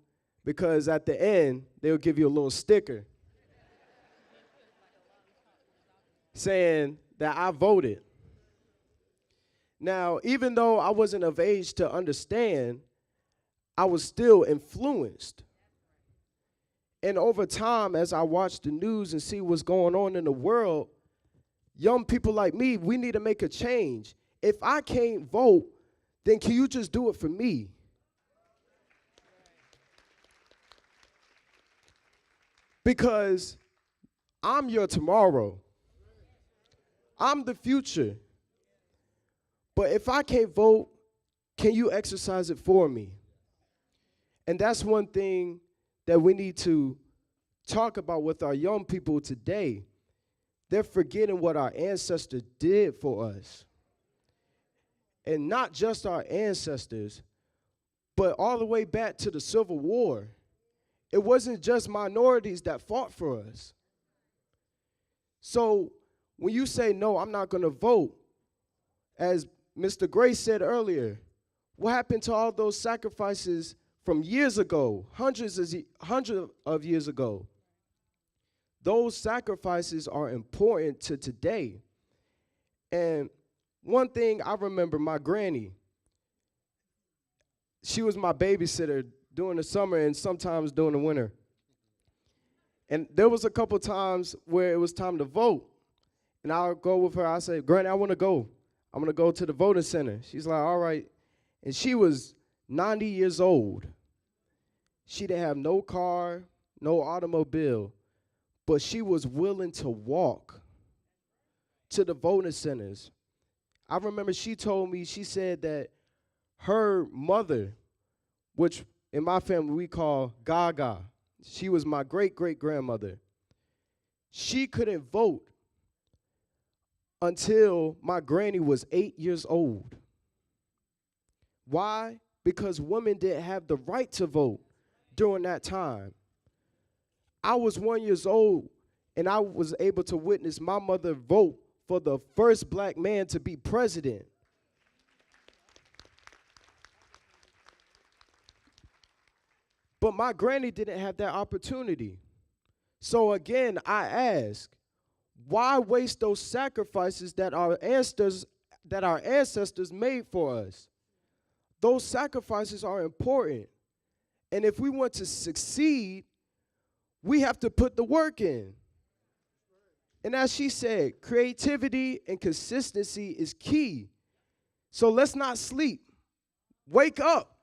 because at the end, they'll give you a little sticker saying that I voted. Now, even though I wasn't of age to understand, I was still influenced. And over time, as I watch the news and see what's going on in the world, young people like me, we need to make a change. If I can't vote, then can you just do it for me? Because I'm your tomorrow. I'm the future. But if I can't vote, can you exercise it for me? And that's one thing that we need to talk about with our young people today. They're forgetting what our ancestors did for us. And not just our ancestors, but all the way back to the Civil War. It wasn't just minorities that fought for us. So when you say, no, I'm not going to vote, as Mr. Gray said earlier, what happened to all those sacrifices from years ago, hundreds of years ago? Those sacrifices are important to today. And one thing I remember, my granny, she was my babysitter during the summer and sometimes during the winter. And there was a couple times where it was time to vote. And I'll go with her. I say, Granny, I want to go. I'm going to go to the voting center. She's like, all right. And she was 90 years old. She didn't have no car, no automobile, but she was willing to walk to the voting centers. I remember she told me, she said that her mother, which in my family we call Gaga, she was my great-great-grandmother, she couldn't vote until my granny was 8 years old. Why? Because women didn't have the right to vote during that time. I was 1 year old, and I was able to witness my mother vote for the first black man to be president. But my granny didn't have that opportunity. So again, I ask, why waste those sacrifices that our ancestors made for us? Those sacrifices are important. And if we want to succeed, we have to put the work in. And as she said, creativity and consistency is key. So let's not sleep. Wake up.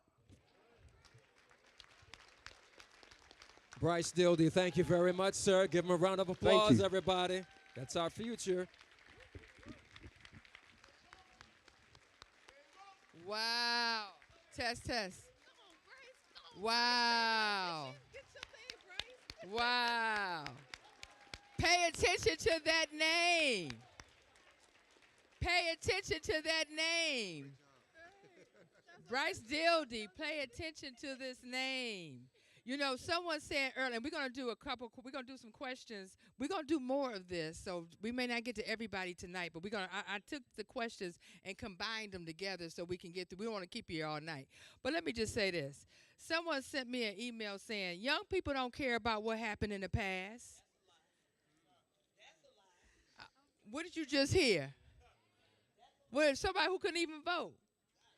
Bryce Dildy, thank you very much, sir. Give him a round of applause, everybody. That's our future. Wow. Test, test. Wow. Wow. Pay attention to that name. Pay attention to that name. Bryce Dildy, pay attention to this name. You know, someone said earlier, and we're going to do some questions. We're going to do more of this, so we may not get to everybody tonight, but I took the questions and combined them together so we can get through. We don't want to keep you here all night. But let me just say this. Someone sent me an email saying, young people don't care about what happened in the past. What did you just hear? Well, somebody who couldn't even vote.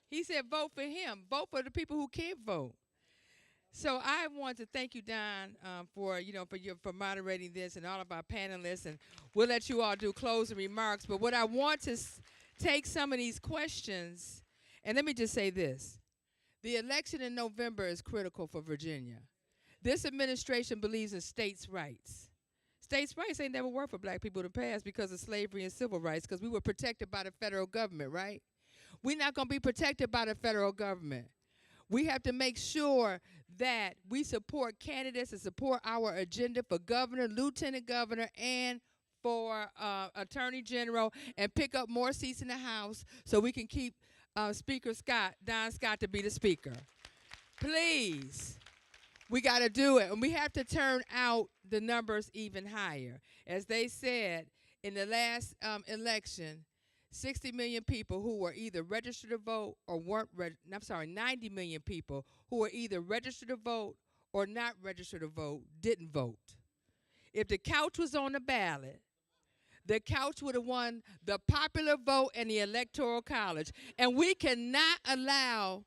He said vote for him. Vote for the people who can't vote. So I want to thank you, Don, for moderating this and all of our panelists, and we'll let you all do closing remarks. But what I want to take some of these questions, and let me just say this: the election in November is critical for Virginia. This administration believes in states' rights. States' rights ain't never worked for black people in the past because of slavery and civil rights, because we were protected by the federal government, right? We're not going to be protected by the federal government. We have to make sure that we support candidates and support our agenda for governor, lieutenant governor, and for attorney general, and pick up more seats in the House so we can keep Speaker Don Scott, to be the speaker. Please. We got to do it. And we have to turn out the numbers even higher. As they said in the last election, 60 million people who were either registered to vote or weren't 90 million people who were either registered to vote or not registered to vote didn't vote. If the couch was on the ballot, the couch would have won the popular vote and the Electoral College. And we cannot allow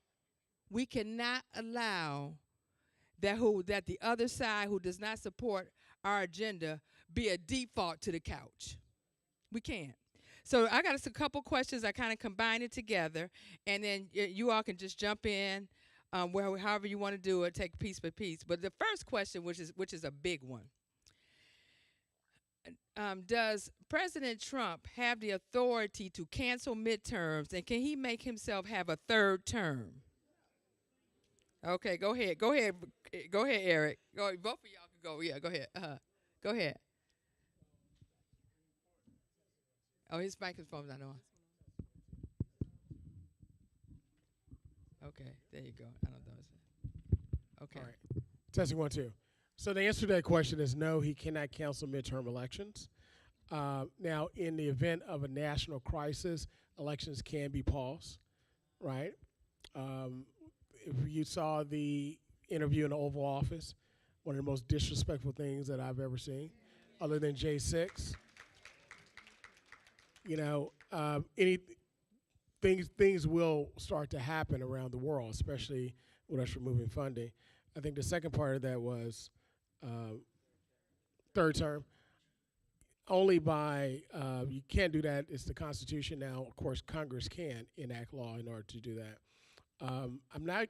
that the other side who does not support our agenda be a default to the couch. We can't. So I got us a couple questions. I kind of combine it together, and then you all can just jump in however you want to do it, take piece by piece. But the first question, which is a big one, does President Trump have the authority to cancel midterms, and can he make himself have a third term? Okay, go ahead, Eric. Both of y'all can go. Yeah, go ahead. Go ahead. Oh, his microphone's not on. Okay, there you go. I don't know. Okay. All right. Testing 1, 2. So the answer to that question is no, he cannot cancel midterm elections. Now, in the event of a national crisis, elections can be paused, right? If you saw the interview in the Oval Office, one of the most disrespectful things that I've ever seen, other than J6. Things will start to happen around the world, especially with us removing funding. I think the second part of that was third term. Only by, you can't do that, it's the Constitution now. Of course, Congress can enact law in order to do that. I'm not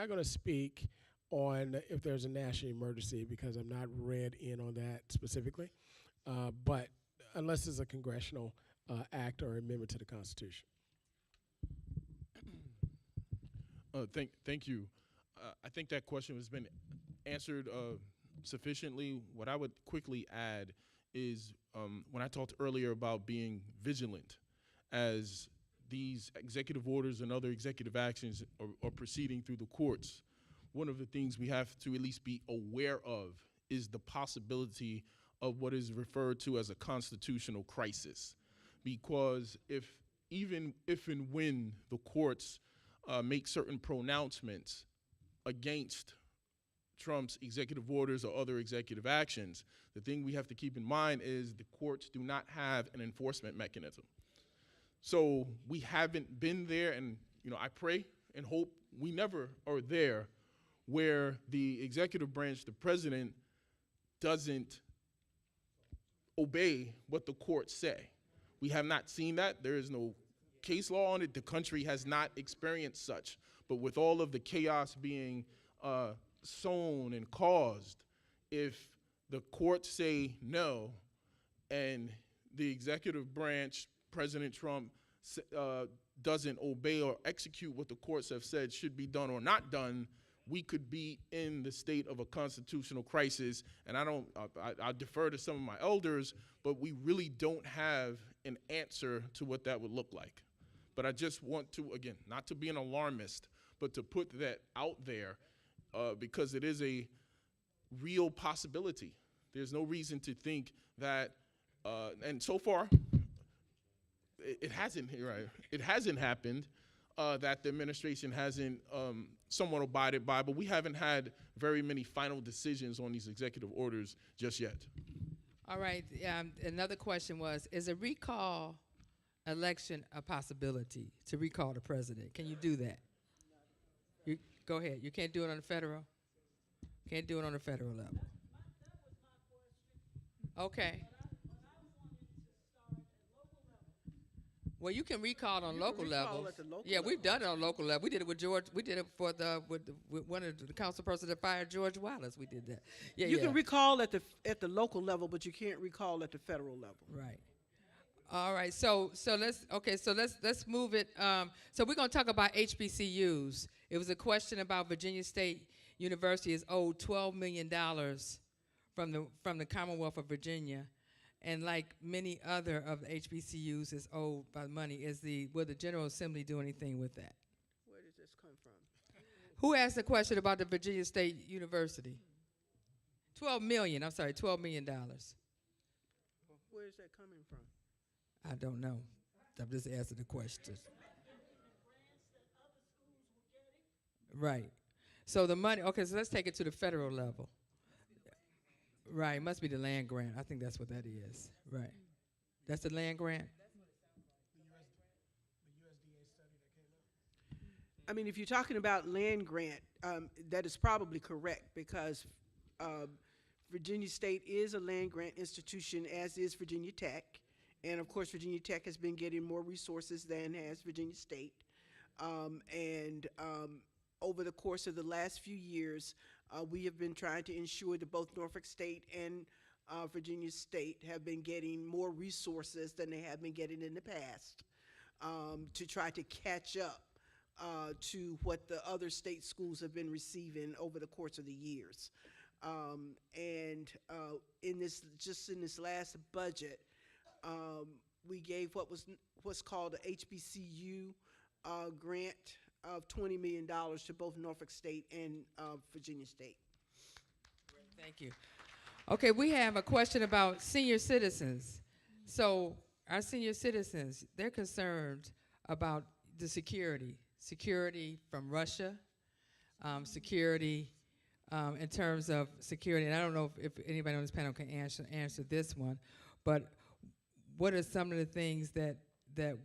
going to speak on if there's a national emergency because I'm not read in on that specifically. But unless it's a congressional act or amendment to the Constitution. Thank you. I think that question has been answered sufficiently. What I would quickly add is when I talked earlier about being vigilant as these executive orders and other executive actions are proceeding through the courts, one of the things we have to at least be aware of is the possibility of what is referred to as a constitutional crisis. Because even if and when the courts make certain pronouncements against Trump's executive orders or other executive actions, the thing we have to keep in mind is the courts do not have an enforcement mechanism. So we haven't been there, and I pray and hope we never are there where the executive branch, the president, doesn't obey what the courts say. We have not seen that. There is no case law on it. The country has not experienced such. But with all of the chaos being sown and caused, if the courts say no and the executive branch, President Trump, doesn't obey or execute what the courts have said should be done or not done, we could be in the state of a constitutional crisis. And I defer to some of my elders, but we really don't have an answer to what that would look like. But I just want to, again, not to be an alarmist, but to put that out there because it is a real possibility. There's no reason to think that, and so far, it hasn't happened that the administration hasn't somewhat abided by, but we haven't had very many final decisions on these executive orders just yet. All right, another question was, is a recall election a possibility to recall the president? Can you do that? Go ahead, you can't do it on the federal? Can't do it on the federal level. Okay. Well, you can recall on You can local recall levels. at the local Yeah, we've level. done it on local level. We did it with George. We did it for with one of the council persons that fired George Wallace. We did that. Yeah, You yeah. can recall at the local level, but you can't recall at the federal level. Right. All right. So let's move it. So we're gonna talk about HBCUs. It was a question about Virginia State University is owed $12 million from the Commonwealth of Virginia, and like many other of the HBCUs is owed by money. Will the General Assembly do anything with that? Where does this come from? Who asked the question about the Virginia State University? $12 million. I'm sorry, $12 million. Where is that coming from? I don't know. I'm just asking the question. Right. So the money, okay, so let's take it to the federal level. Right, it must be the land grant. I think that's what that is. Right. That's the land grant? I mean, if you're talking about land grant, that is probably correct because Virginia State is a land grant institution, as is Virginia Tech. And of course, Virginia Tech has been getting more resources than has Virginia State. Over the course of the last few years, we have been trying to ensure that both Norfolk State and Virginia State have been getting more resources than they have been getting in the past to try to catch up to what the other state schools have been receiving over the course of the years. In this last budget, we gave what's called a HBCU grant of $20 million to both Norfolk State and Virginia State. Thank you. Okay, we have a question about senior citizens. So our senior citizens, they're concerned about the security from Russia, security in terms of security. And I don't know if anybody on this panel can answer this one, but what are some of the things that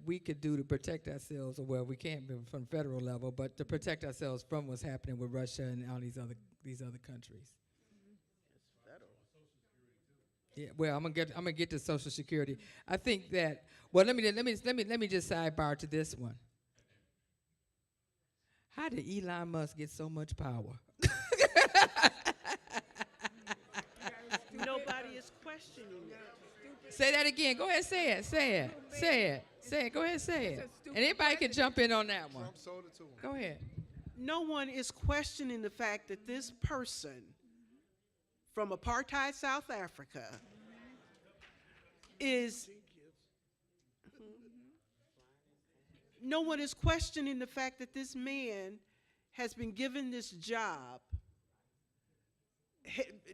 we could do to protect ourselves, or well, we can't be from federal level, but to protect ourselves from what's happening with Russia and all these other countries? It's federal. Yeah, well, I'm gonna get to Social Security. I think that. Well, let me just sidebar to this one. How did Elon Musk get so much power? Nobody is questioning it. Say that again. Go ahead, say it. Go ahead, say it. And anybody can jump in on that one. Trump sold it to him. Go ahead. No one is questioning the fact that this person from apartheid South Africa is. No one is questioning the fact that this man has been given this job,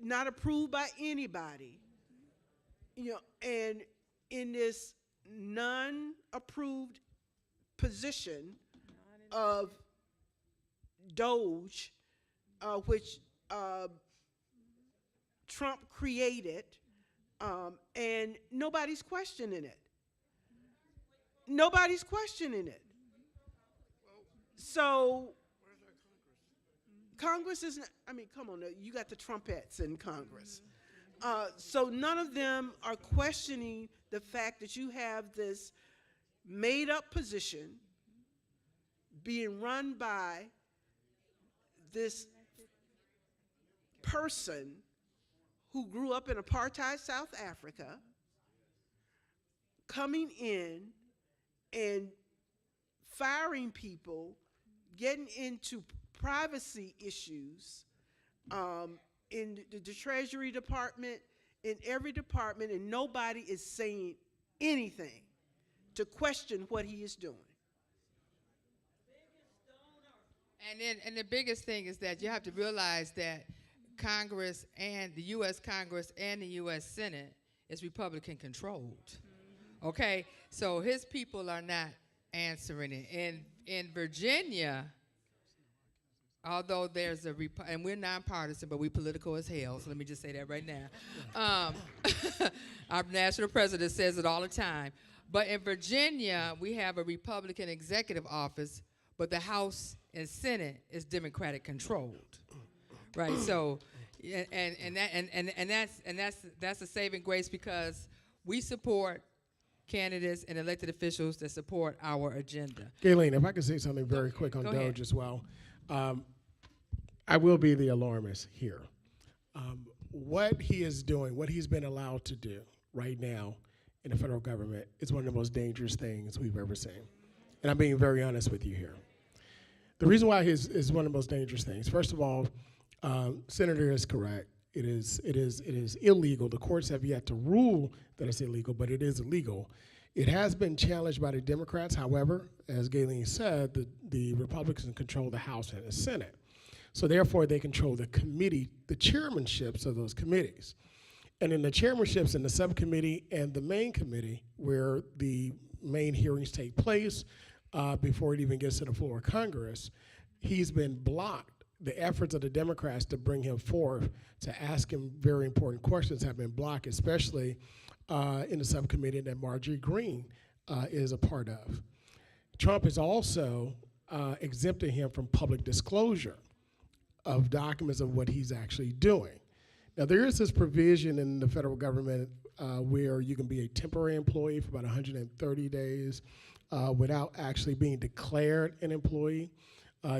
not approved by anybody, and in this non-approved position of Doge, which Trump created, and nobody's questioning it. Nobody's questioning it. So Congress is not, I mean, come on, you got the Trumpettes in Congress. So none of them are questioning the fact that you have this made-up position being run by this person who grew up in apartheid South Africa, coming in and firing people, getting into privacy issues in the Treasury Department, in every department, and nobody is saying anything to question what he is doing. And the biggest thing is that you have to realize that Congress and the U.S. Congress and the U.S. Senate is Republican controlled. Okay, so his people are not answering it. In Virginia, although there's and we're nonpartisan, but we political as hell, so let me just say that right now. Our national president says it all the time. But in Virginia, we have a Republican executive office, but the House and Senate is Democratic controlled, right? So that's a saving grace because we support candidates and elected officials that support our agenda. Gayleen, if I could say something very quick on Go Doge ahead. as well. I will be the alarmist here. What he is doing, what he's been allowed to do right now in the federal government is one of the most dangerous things we've ever seen. And I'm being very honest with you here. The reason why is one of the most dangerous things. First of all, Senator is correct. It is illegal. The courts have yet to rule that it's illegal, but it is illegal. It has been challenged by the Democrats. However, as Gayleen said, the Republicans control the House and the Senate. So therefore, they control the committee, the chairmanships of those committees. And in the chairmanships in the subcommittee and the main committee, where the main hearings take place before it even gets to the floor of Congress, he's been blocked. The efforts of the Democrats to bring him forth to ask him very important questions have been blocked, especially in the subcommittee that Marjorie Greene is a part of. Trump is also exempting him from public disclosure of documents of what he's actually doing. Now, there is this provision in the federal government where you can be a temporary employee for about 130 days without actually being declared an employee.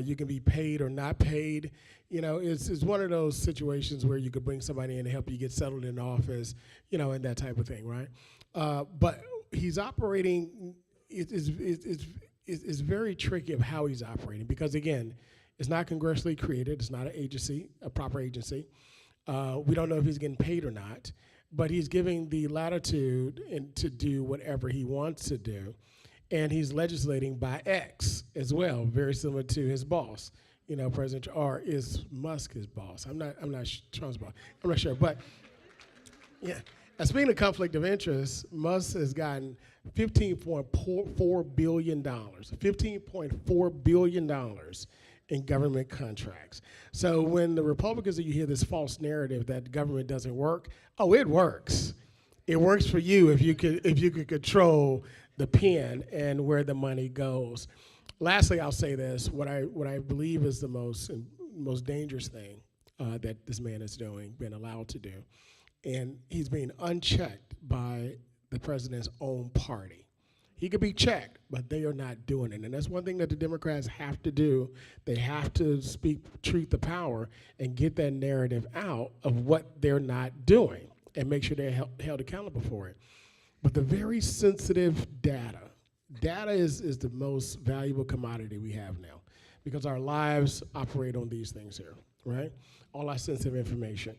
You can be paid or not paid. You know, it's one of those situations where you could bring somebody in to help you get settled in the office, you know, and that type of thing, right? But he's operating, it's very tricky of how he's operating because, again, it's not congressionally created. It's not an agency, a proper agency. We don't know if he's getting paid or not, but he's giving the latitude to do whatever he wants to do. And he's legislating by X as well, very similar to his boss. You know, President, or is Musk his boss? I'm not Trump's boss. I'm not sure, but yeah. And speaking of conflict of interest, Musk has gotten $15.4 billion, $15.4 billion in government contracts. So when the Republicans, you hear this false narrative that government doesn't work, oh, it works. It works for you if you could control the pen and where the money goes. Lastly, I'll say this: what I believe is the most dangerous thing that this man is doing, been allowed to do, and he's being unchecked by the president's own party. He could be checked, but they are not doing it, and that's one thing that the Democrats have to do. They have to speak truth to power and get that narrative out of what they're not doing, and make sure they're held accountable for it. But the very sensitive data is the most valuable commodity we have now because our lives operate on these things here, right? All our sensitive information.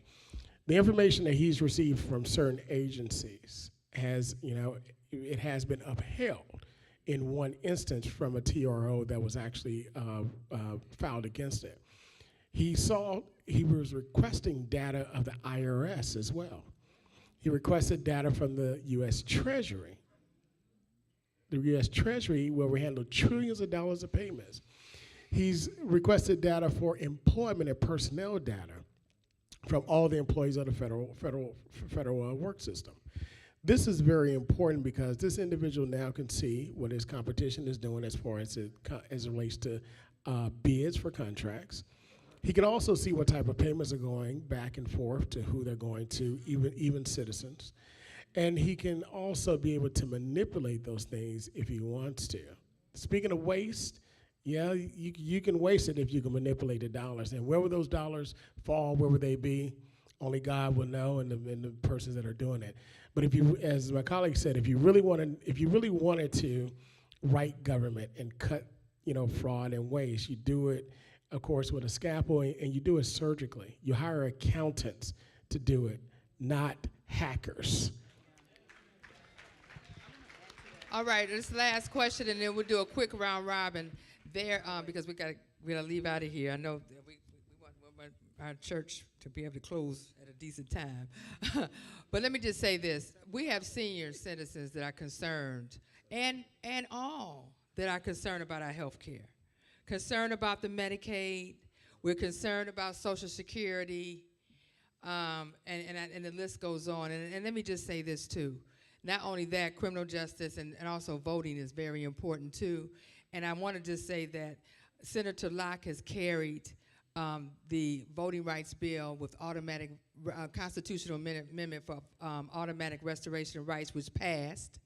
The information that he's received from certain agencies has, you know, it has been upheld in one instance from a TRO that was actually filed against it. He was requesting data of the IRS as well. He requested data from the U.S. Treasury. The U.S. Treasury will handle trillions of dollars of payments. He's requested data for employment and personnel data from all the employees of the federal work system. This is very important because this individual now can see what his competition is doing as far as it relates to bids for contracts. He can also see what type of payments are going back and forth to who they're going to, even citizens. And he can also be able to manipulate those things if he wants to. Speaking of waste, yeah, you can waste it if you can manipulate the dollars. And where will those dollars fall, where would they be? Only God will know, and the persons that are doing it. But if you, as my colleague said, if you really wanted to right government and cut, you know, fraud and waste, you do it, of course, with a scalpel, and you do it surgically. You hire accountants to do it, not hackers. All right, this last question, and then we'll do a quick round robin there because we gotta leave out of here. I know that we want our church to be able to close at a decent time. But let me just say this. We have senior citizens that are concerned, and all that are concerned about our health care. Concerned about the Medicaid. We're concerned about Social Security, and the list goes on. And let me just say this, too. Not only that, criminal justice and also voting is very important, too. And I want to just say that Senator Locke has carried the voting rights bill with automatic constitutional amendment for automatic restoration of rights was passed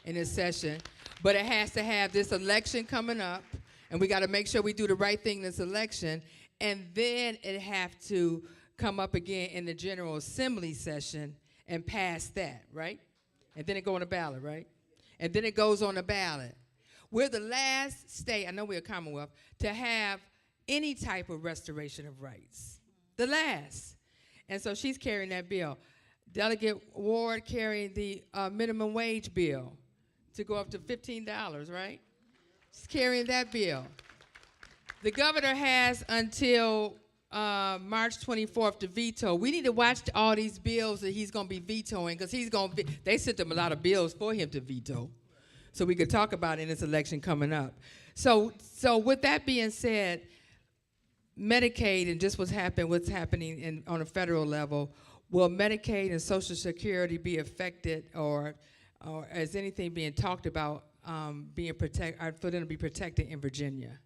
in this session, but it has to have this election coming up, and we got to make sure we do the right thing in this election, and then it have to come up again in the General Assembly session and pass that, right? And then it go on the ballot, right? And then it goes on the ballot. We're the last state, I know we're a Commonwealth, to have any type of restoration of rights. The last. And so she's carrying that bill. Delegate Ward carrying the minimum wage bill to go up to $15, right? She's carrying that bill. The governor has until March 24th to veto. We need to watch all these bills that he's going to be vetoing, because they sent him a lot of bills for him to veto, so we could talk about it in this election coming up. So with that being said, Medicaid and just what's happening on a federal level, will Medicaid and Social Security be affected, or is anything being talked about for them to be protected in Virginia?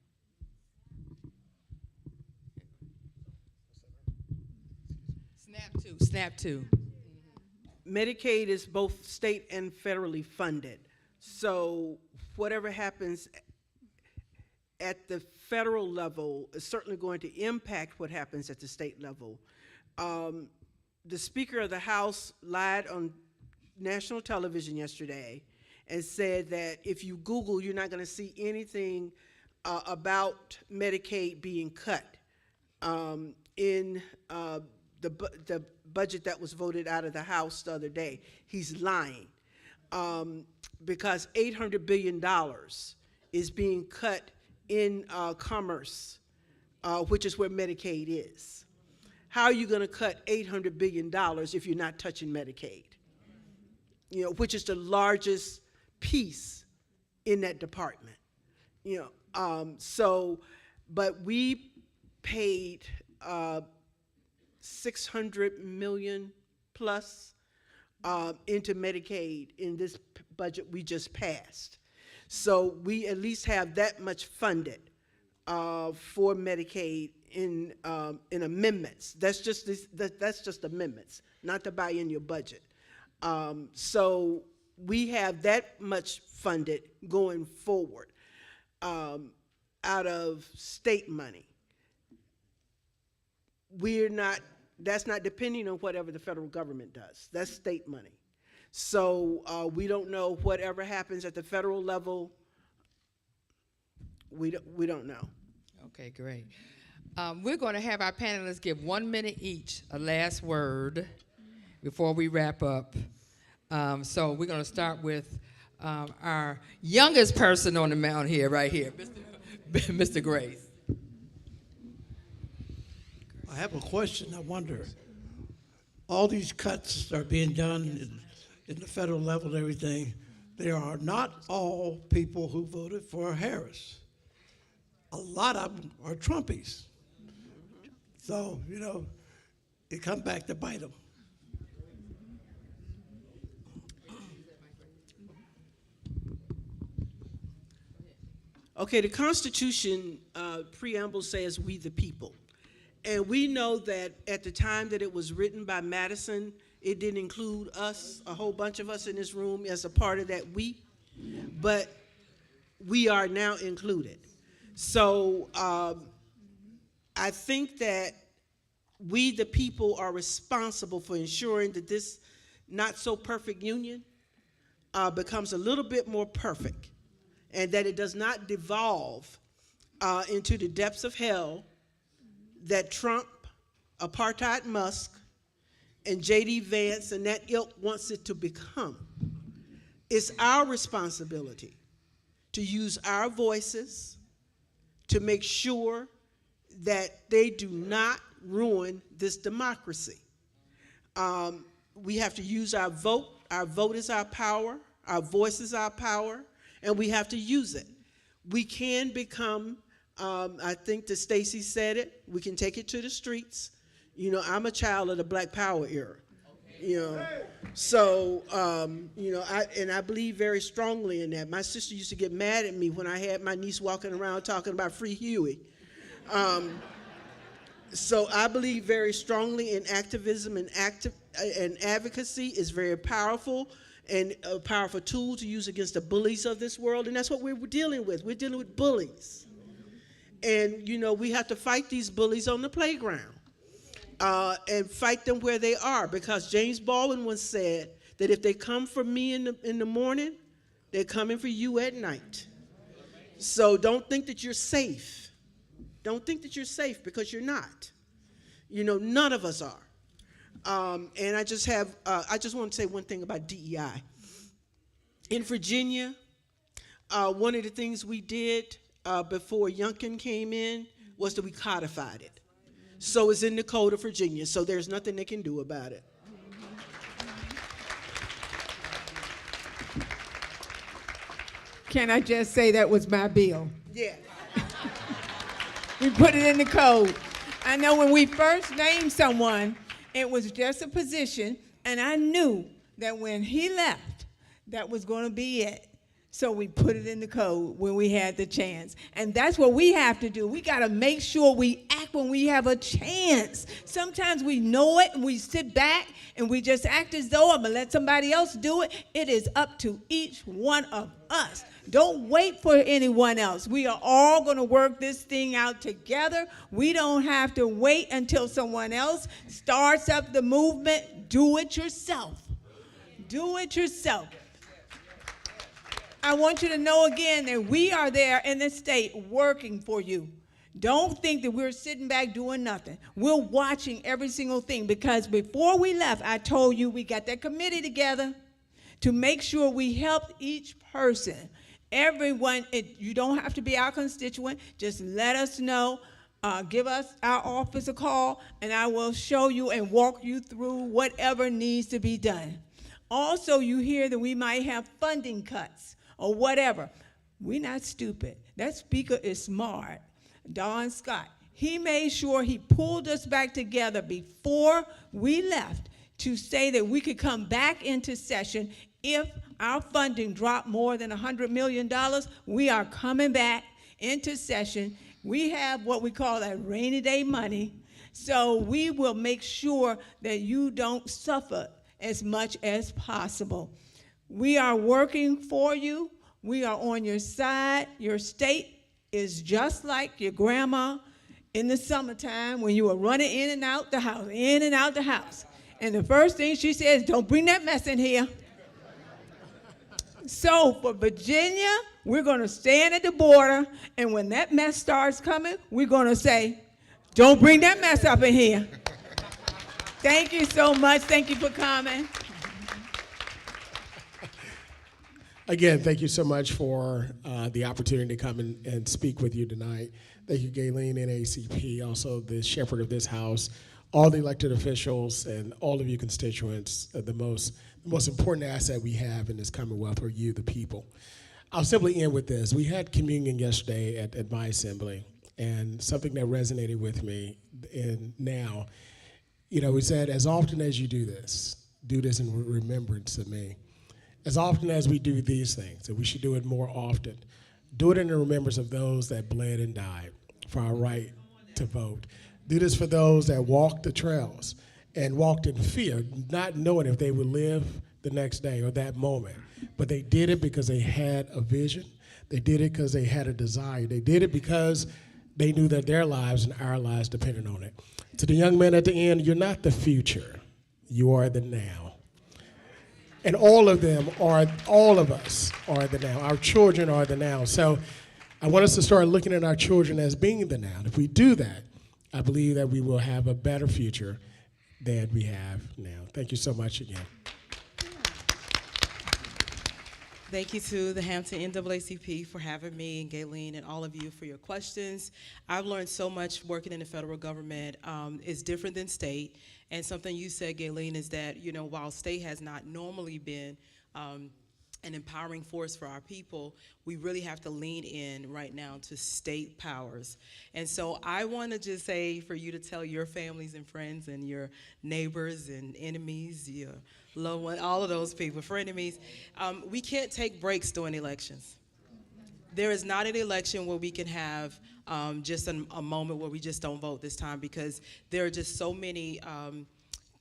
SNAP 2. Medicaid is both state and federally funded. So whatever happens at the federal level is certainly going to impact what happens at the state level. The Speaker of the House lied on national television yesterday and said that if you Google, you're not going to see anything about Medicaid being cut in the budget that was voted out of the House the other day. He's lying because $800 billion is being cut in commerce, which is where Medicaid is. How are you going to cut $800 billion if you're not touching Medicaid? You know, which is the largest piece in that department. You know, but we paid 600 million plus into Medicaid in this budget we just passed. So we at least have that much funded for Medicaid in amendments. That's just amendments, not the biennial budget. So we have that much funded going forward out of state money. That's not depending on whatever the federal government does. That's state money. So we don't know whatever happens at the federal level. We don't know. Okay, great. We're going to have our panelists give 1 minute each, a last word, before we wrap up. So we're going to start with our youngest person on the mound here, right here, Mr. Grace. I have a question. I wonder, all these cuts are being done in the federal level and everything. They are not all people who voted for Harris. A lot of them are Trumpies. So, you know, it comes back to bite them. Okay, the Constitution preamble says "we the people." And we know that at the time that it was written by Madison, it didn't include us, a whole bunch of us in this room, as a part of that "we," but we are now included. So I think that we, the people, are responsible for ensuring that this not so perfect union becomes a little bit more perfect, and that it does not devolve into the depths of hell that Trump, apartheid Musk, and J.D. Vance and that ilk wants it to become. It's our responsibility to use our voices to make sure that they do not ruin this democracy. We have to use our vote. Our vote is our power. Our voice is our power, and we have to use it. We can become, I think that Stacey said it, we can take it to the streets. You know, I'm a child of the Black Power era, you know. So, you know, I believe very strongly in that. My sister used to get mad at me when I had my niece walking around talking about Free Huey. So I believe very strongly in activism, and advocacy is very powerful and a powerful tool to use against the bullies of this world, and that's what we're dealing with. We're dealing with bullies. And, you know, we have to fight these bullies on the playground and fight them where they are, because James Baldwin once said that if they come for me in the morning, they're coming for you at night. So don't think that you're safe. Don't think that you're safe, because you're not. You know, none of us are. And I just want to say one thing about DEI. In Virginia, one of the things we did before Youngkin came in was that we codified it. So it's in the Code of Virginia, so there's nothing they can do about it. Can I just say that was my bill? Yeah. We put it in the code. I know when we first named someone, it was just a position, and I knew that when he left, that was going to be it. So we put it in the code when we had the chance. And that's what we have to do. We got to make sure we act when we have a chance. Sometimes we know it, and we sit back, and we just act as though I'm going to let somebody else do it. It is up to each one of us. Don't wait for anyone else. We are all going to work this thing out together. We don't have to wait until someone else starts up the movement. Do it yourself. Do it yourself. I want you to know again that we are there in the state working for you. Don't think that we're sitting back doing nothing. We're watching every single thing, because before we left, I told you we got that committee together to make sure we help each person. Everyone, you don't have to be our constituent. Just let us know. Give us our office a call, and I will show you and walk you through whatever needs to be done. Also, you hear that we might have funding cuts or whatever. We're not stupid. That speaker is smart, Don Scott. He made sure he pulled us back together before we left to say that we could come back into session if our funding dropped more than $100 million. We are coming back into session. We have what we call that rainy day money, so we will make sure that you don't suffer as much as possible. We are working for you. We are on your side. Your state is just like your grandma in the summertime when you were running in and out the house, in and out the house. And the first thing she says, don't bring that mess in here. So for Virginia, we're going to stand at the border, and when that mess starts coming, we're going to say, don't bring that mess up in here. Thank you so much. Thank you for coming. Again, thank you so much for the opportunity to come and speak with you tonight. Thank you, Gayleen, NAACP, also the shepherd of this house, all the elected officials, and all of you constituents. The most important asset we have in this Commonwealth are you, the people. I'll simply end with this. We had communion yesterday at my assembly, and something that resonated with me, and now, we said, as often as you do this in remembrance of me. As often as we do these things, and we should do it more often, do it in the remembrance of those that bled and died for our right to vote. Do this for those that walked the trails and walked in fear, not knowing if they would live the next day or that moment. But they did it because they had a vision. They did it because they had a desire. They did it because they knew that their lives and our lives depended on it. To the young man at the end, you're not the future. You are the now. And all of us are the now. Our children are the now. So I want us to start looking at our children as being the now. If we do that, I believe that we will have a better future than we have now. Thank you so much again. Thank you to the Hampton NAACP for having me, and Gayleen, and all of you for your questions. I've learned so much working in the federal government. It's different than state. And something you said, Gayleen, is that, while state has not normally been an empowering force for our people, we really have to lean in right now to state powers. And so I want to just say for you to tell your families and friends and your neighbors and enemies, your loved ones, all of those people, frenemies, we can't take breaks during elections. There is not an election where we can have just a moment where we just don't vote this time, because there are just so many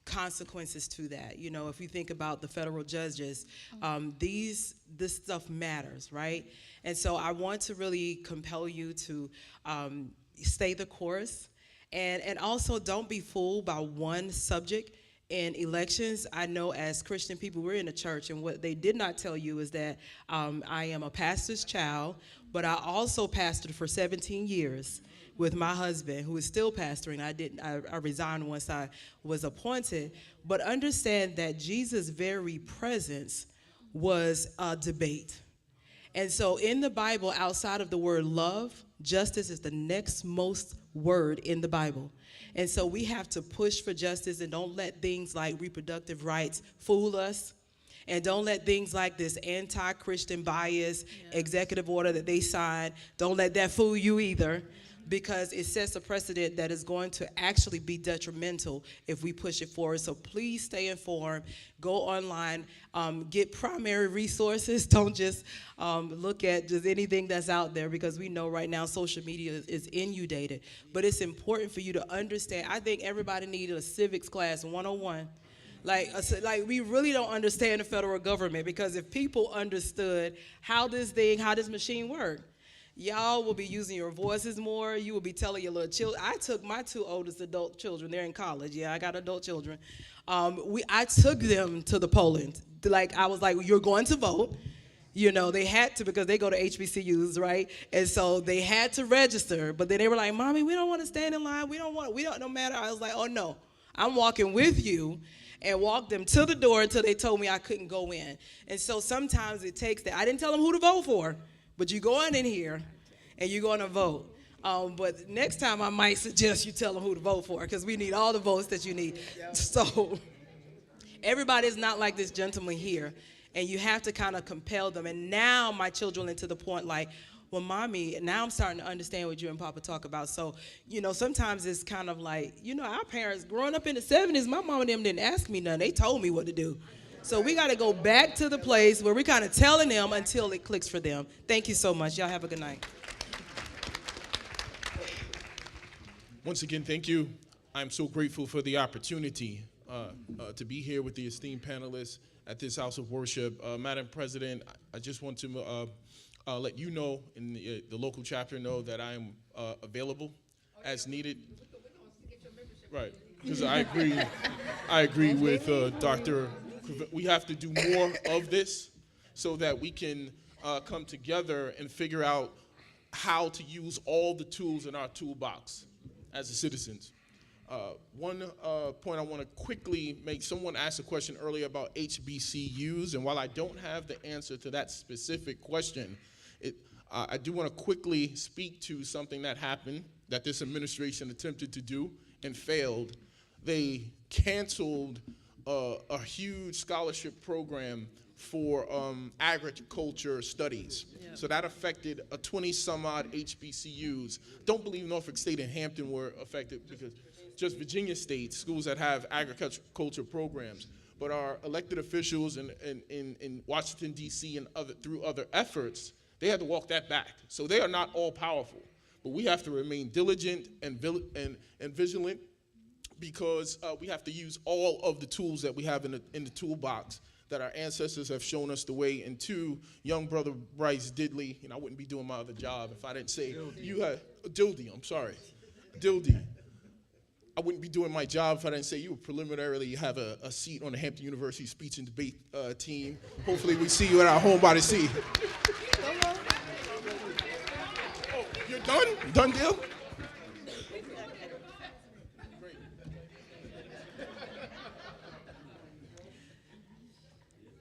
consequences to that. You know, if you think about the federal judges, this stuff matters, right? And so I want to really compel you to stay the course, and also don't be fooled by one subject. In elections, I know as Christian people, we're in the church, and what they did not tell you is that I am a pastor's child, but I also pastored for 17 years with my husband, who is still pastoring. I resigned once I was appointed. But understand that Jesus' very presence was a debate. And so in the Bible, outside of the word love, justice is the next most word in the Bible. And so we have to push for justice, and don't let things like reproductive rights fool us. And don't let things like this anti-Christian bias executive order that they signed, don't let that fool you either, because it sets a precedent that is going to actually be detrimental if we push it forward. So please stay informed, go online, get primary resources. Don't just look at just anything that's out there, because we know right now social media is inundated. But it's important for you to understand. I think everybody needs a civics class 101. Like we really don't understand the federal government, because if people understood how this machine works, y'all will be using your voices more. You will be telling your little children. I took my 2 oldest adult children. They're in college. Yeah, I got adult children. I took them to the polling. Like, I was like, you're going to vote. You know, they had to, because they go to HBCUs, right? And so they had to register. But then they were like, Mommy, we don't want to stand in line. No matter. I was like, oh, no. I'm walking with you, and walked them to the door until they told me I couldn't go in. And so sometimes it takes that. I didn't tell them who to vote for, but you go in here and you're going to vote. But next time I might suggest you tell them who to vote for, because we need all the votes that you need. Yep. So everybody's not like this gentleman here, and you have to kind of compel them. And now my children are to the point like, well, Mommy, now I'm starting to understand what you and Papa talk about. So, you know, sometimes it's kind of like, you know, our parents, growing up in the 70s, my mom and them didn't ask me nothing. They told me what to do. So we got to go back to the place where we're kind of telling them until it clicks for them. Thank you so much. Y'all have a good night. Once again, thank you. I'm so grateful for the opportunity to be here with the esteemed panelists at this house of worship. Madam President, I just want to let you know, and the local chapter know, that I am available as needed. Right, because I agree with Dr. We have to do more of this so that we can come together and figure out how to use all the tools in our toolbox as citizens. One point I want to quickly make, someone asked a question earlier about HBCUs, and while I don't have the answer to that specific question, I do want to quickly speak to something that happened that this administration attempted to do and failed. They canceled a huge scholarship program for agriculture studies. Yeah. So that affected 20 some odd HBCUs. Don't believe Norfolk State and Hampton were affected, because just Virginia State, schools that have agriculture programs. But our elected officials in Washington, D.C. and through other efforts, they had to walk that back. So they are not all powerful, but we have to remain diligent and vigilant, because we have to use all of the tools that we have in the toolbox that our ancestors have shown us the way. And to young brother Bryce Diddley, I wouldn't be doing my other job if I didn't say Dildy, I'm sorry, Dildy. I wouldn't be doing my job if I didn't say you would preliminarily have a seat on the Hampton University speech and debate team. Hopefully we see you at our home by the sea. Oh, you're done? Done deal? Great.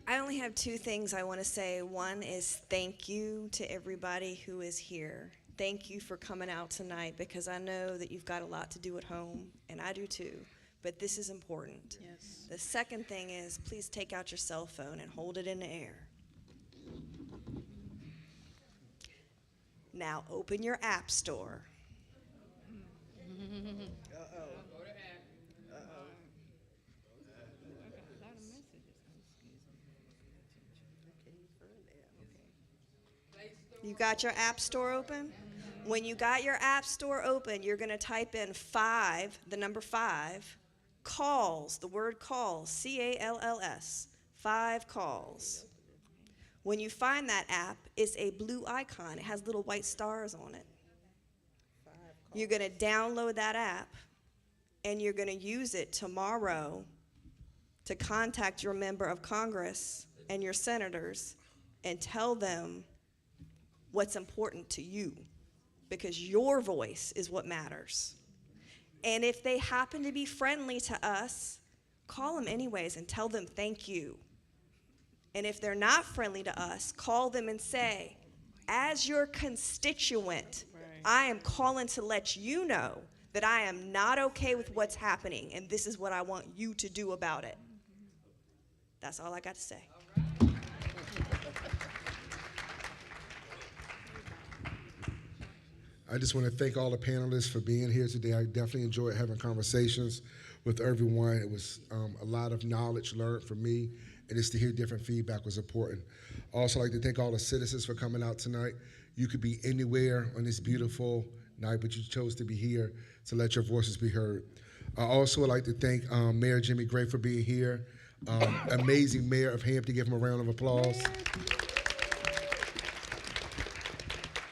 I only have 2 things I want to say. One is thank you to everybody who is here. Thank you for coming out tonight, because I know that you've got a lot to do at home, and I do too, but this is important. Yes. The second thing is, please take out your cell phone and hold it in the air. Now open your app store. You got your app store open? When you got your app store open, you're going to type in 5, the number 5, calls, the word calls, CALLS, 5 calls. When you find that app, it's a blue icon. It has little white stars on it. You're going to download that app, and you're going to use it tomorrow to contact your member of Congress and your senators and tell them what's important to you, because your voice is what matters. And if they happen to be friendly to us, call them anyways and tell them thank you. And if they're not friendly to us, call them and say, as your constituent, I am calling to let you know that I am not okay with what's happening, and this is what I want you to do about it. That's all I got to say. I just want to thank all the panelists for being here today. I definitely enjoyed having conversations with everyone. It was a lot of knowledge learned from me, and just to hear different feedback was important. I also like to thank all the citizens for coming out tonight. You could be anywhere on this beautiful night, but you chose to be here to let your voices be heard. I also would like to thank Mayor Jimmy Gray for being here. Amazing mayor of Hampton. Give him a round of applause.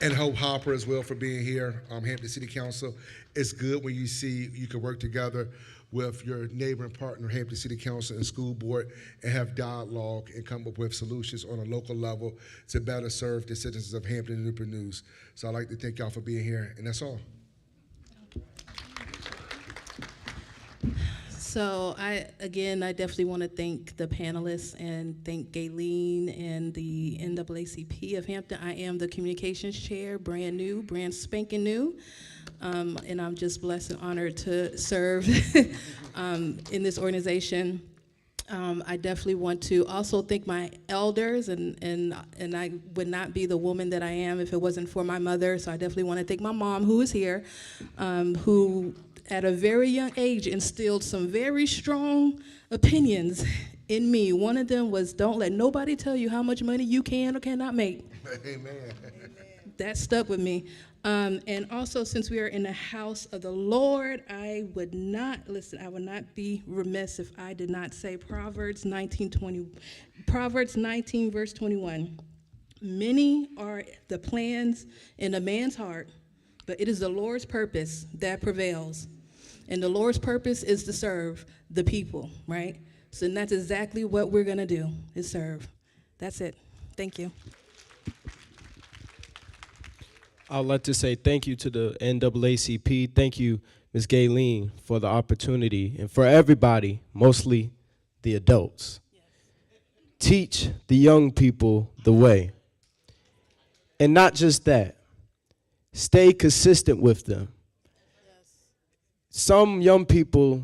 And Hope Hopper as well for being here, Hampton City Council. It's good when you see you can work together with your neighboring partner, Hampton City Council and School Board, and have dialogue and come up with solutions on a local level to better serve the citizens of Hampton and Newport News. So I'd like to thank y'all for being here, and that's all. So I definitely want to thank the panelists and thank Gayleen and the NAACP of Hampton. I am the communications chair, brand spanking new. And I'm just blessed and honored to serve in this organization. I definitely want to also thank my elders, and I would not be the woman that I am if it wasn't for my mother. So I definitely want to thank my mom, who is here, who at a very young age instilled some very strong opinions in me. One of them was, don't let nobody tell you how much money you can or cannot make. Amen. That stuck with me. And also, since we are in the house of the Lord, I would not be remiss if I did not say Proverbs 19, verse 21. Many are the plans in a man's heart, but it is the Lord's purpose that prevails. And the Lord's purpose is to serve the people, right? So that's exactly what we're going to do, is serve. That's it. Thank you. I'd like to say thank you to the NAACP. Thank you, Ms. Gayleen, for the opportunity, and for everybody, mostly the adults. Yes. Teach the young people the way. And not just that, stay consistent with them. Yes. Some young people,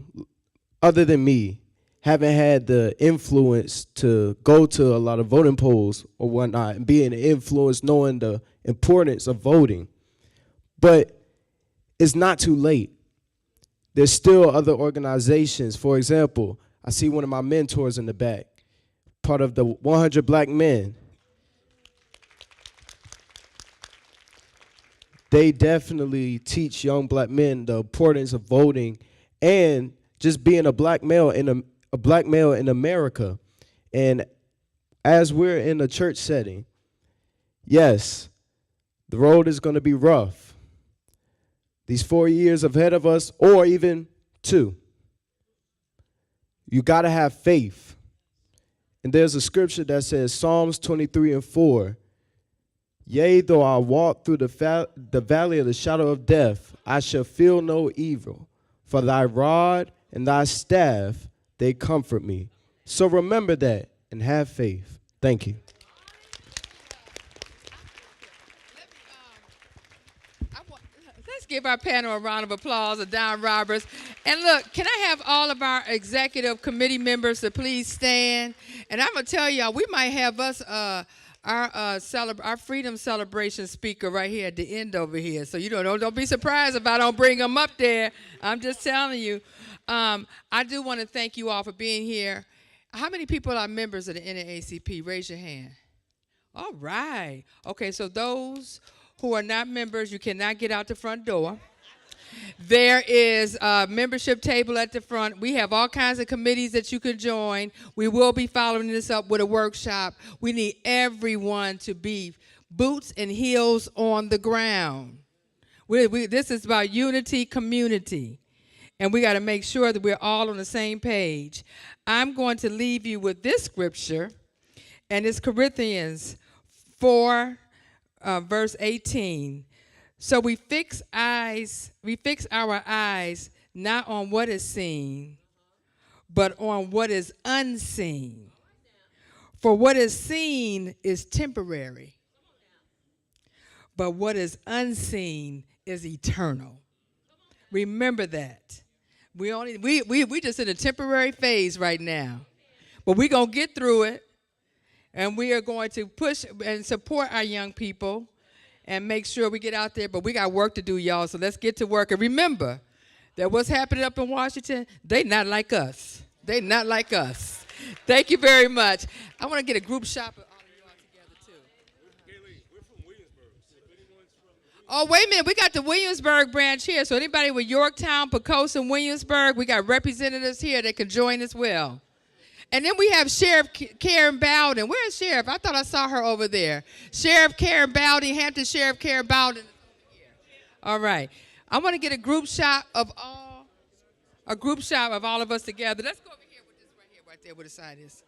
other than me, haven't had the influence to go to a lot of voting polls or whatnot and being influenced, knowing the importance of voting. But it's not too late. There's still other organizations. For example, I see one of my mentors in the back, part of the 100 Black Men. They definitely teach young black men the importance of voting and just being a black male in America. And as we're in a church setting, yes, the road is going to be rough. These 4 years ahead of us, or even 2. You got to have faith. And there's a scripture that says, Psalms 23:4, yea, though I walk through the valley of the shadow of death, I shall feel no evil, for thy rod and thy staff, they comfort me. So remember that and have faith. Thank you. Let's give our panel a round of applause of Don Roberts. And look, can I have all of our executive committee members to please stand? And I'm going to tell y'all, we might have us our freedom celebration speaker right here at the end over here. So don't be surprised if I don't bring them up there. I'm just telling you. I do want to thank you all for being here. How many people are members of the NAACP? Raise your hand. All right. Okay, so those who are not members, you cannot get out the front door. There is a membership table at the front. We have all kinds of committees that you can join. We will be following this up with a workshop. We need everyone to be boots and heels on the ground. This is about unity, community. And we got to make sure that we're all on the same page. I'm going to leave you with this scripture, and it's Corinthians 4, verse 18. So we fix our eyes not on what is seen, but on what is unseen. For what is seen is temporary, but what is unseen is eternal. Remember that. We just in a temporary phase right now, but we're gonna get through it, and we are going to push and support our young people and make sure we get out there. But we got work to do, y'all, so let's get to work. And remember that what's happening up in Washington, they not like us. They not like us. Thank you very much. I want to get a group shot of all of you all together, too. We're from Williamsburg. Oh, wait a minute. We got the Williamsburg branch here. So anybody with Yorktown, Pocosa, and Williamsburg, we got representatives here that can join as well. And then we have Sheriff Karen Bowden. Where is Sheriff? I thought I saw her over there. Sheriff Karen Bowden, Hampton Sheriff Karen Bowden is over here. All right. I want to get a group shot of all of us together. Let's go over here with this right there where the sign is.